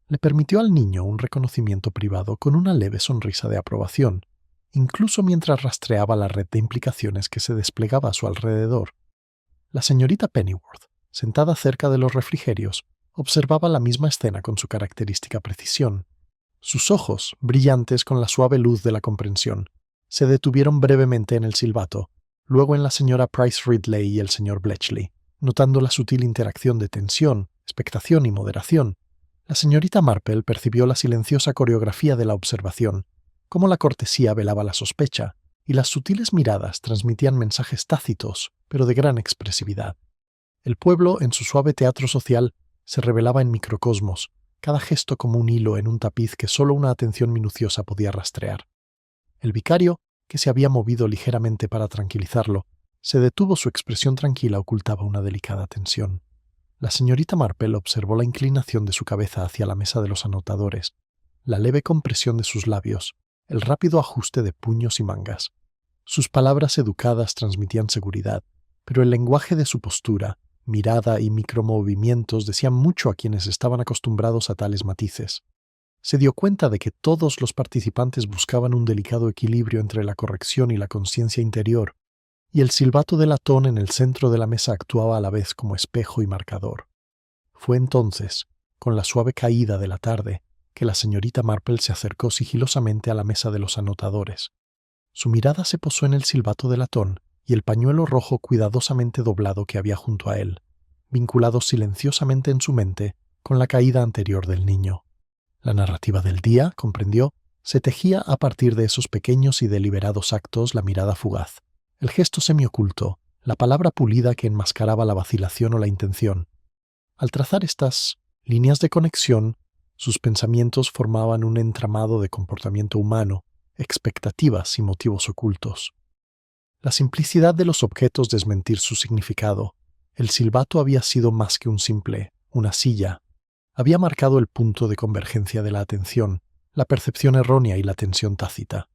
Le permitió al niño un reconocimiento privado con una leve sonrisa de aprobación, incluso mientras rastreaba la red de implicaciones que se desplegaba a su alrededor. La señorita Pennyworth, sentada cerca de los refrigerios, observaba la misma escena con su característica precisión. Sus ojos, brillantes con la suave luz de la comprensión, se detuvieron brevemente en el silbato, luego en la señora Price Ridley y el señor Bletchley. Notando la sutil interacción de tensión, expectación y moderación, la señorita Marple percibió la silenciosa coreografía de la observación, cómo la cortesía velaba la sospecha, y las sutiles miradas transmitían mensajes tácitos, pero de gran expresividad. El pueblo, en su suave teatro social, se revelaba en microcosmos, cada gesto como un hilo en un tapiz que solo una atención minuciosa podía rastrear. El vicario, que se había movido ligeramente para tranquilizarlo, se detuvo. Su expresión tranquila ocultaba una delicada tensión. La señorita Marple observó la inclinación de su cabeza hacia la mesa de los anotadores, la leve compresión de sus labios, el rápido ajuste de puños y mangas. Sus palabras educadas transmitían seguridad, pero el lenguaje de su postura, mirada y micromovimientos decían mucho a quienes estaban acostumbrados a tales matices. Se dio cuenta de que todos los participantes buscaban un delicado equilibrio entre la corrección y la conciencia interior, y el silbato de latón en el centro de la mesa actuaba a la vez como espejo y marcador. Fue entonces, con la suave caída de la tarde, que la señorita Marple se acercó sigilosamente a la mesa de los anotadores. Su mirada se posó en el silbato de latón y el pañuelo rojo cuidadosamente doblado que había junto a él, vinculados silenciosamente en su mente con la caída anterior del niño. La narrativa del día, comprendió, se tejía a partir de esos pequeños y deliberados actos: la mirada fugaz, el gesto semioculto, la palabra pulida que enmascaraba la vacilación o la intención. Al trazar estas líneas de conexión, sus pensamientos formaban un entramado de comportamiento humano, expectativas y motivos ocultos. La simplicidad de los objetos desmentir su significado. El silbato había sido más que una silla. Había marcado el punto de convergencia de la atención, la percepción errónea y la tensión tácita.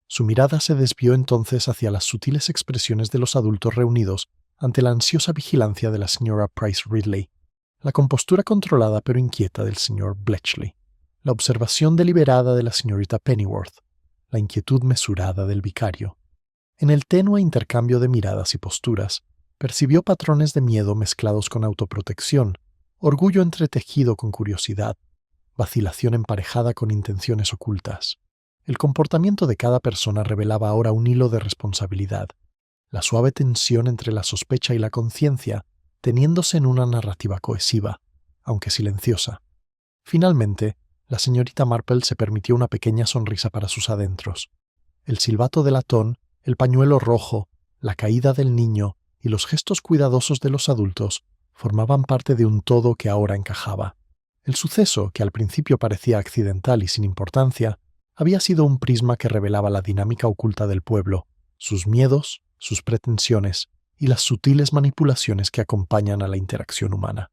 Su mirada se desvió entonces hacia las sutiles expresiones de los adultos reunidos ante la ansiosa vigilancia de la señora Price Ridley, la compostura controlada pero inquieta del señor Bletchley, la observación deliberada de la señorita Pennyworth, la inquietud mesurada del vicario. En el tenue intercambio de miradas y posturas, percibió patrones de miedo mezclados con autoprotección, orgullo entretejido con curiosidad, vacilación emparejada con intenciones ocultas. El comportamiento de cada persona revelaba ahora un hilo de responsabilidad, la suave tensión entre la sospecha y la conciencia, teniéndose en una narrativa cohesiva, aunque silenciosa. Finalmente, la señorita Marple se permitió una pequeña sonrisa para sus adentros. El silbato de latón, el pañuelo rojo, la caída del niño y los gestos cuidadosos de los adultos formaban parte de un todo que ahora encajaba. El suceso, que al principio parecía accidental y sin importancia, había sido un prisma que revelaba la dinámica oculta del pueblo, sus miedos, sus pretensiones y las sutiles manipulaciones que acompañan a la interacción humana.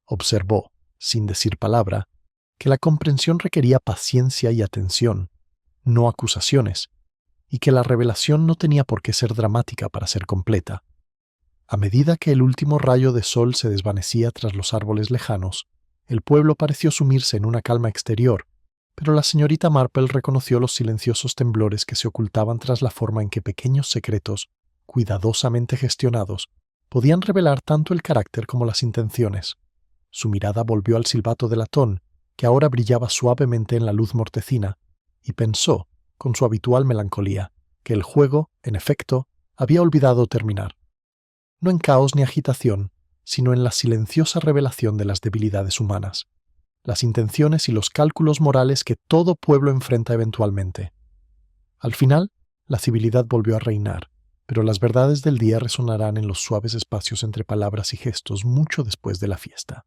Observó, sin decir palabra, que la comprensión requería paciencia y atención, no acusaciones, y que la revelación no tenía por qué ser dramática para ser completa. A medida que el último rayo de sol se desvanecía tras los árboles lejanos, el pueblo pareció sumirse en una calma exterior, pero la señorita Marple reconoció los silenciosos temblores que se ocultaban tras la forma en que pequeños secretos, cuidadosamente gestionados, podían revelar tanto el carácter como las intenciones. Su mirada volvió al silbato de latón, que ahora brillaba suavemente en la luz mortecina, y pensó, con su habitual melancolía, que el juego, en efecto, había olvidado terminar. No en caos ni agitación, sino en la silenciosa revelación de las debilidades humanas, las intenciones y los cálculos morales que todo pueblo enfrenta eventualmente. Al final, la civilidad volvió a reinar, pero las verdades del día resonarán en los suaves espacios entre palabras y gestos mucho después de la fiesta.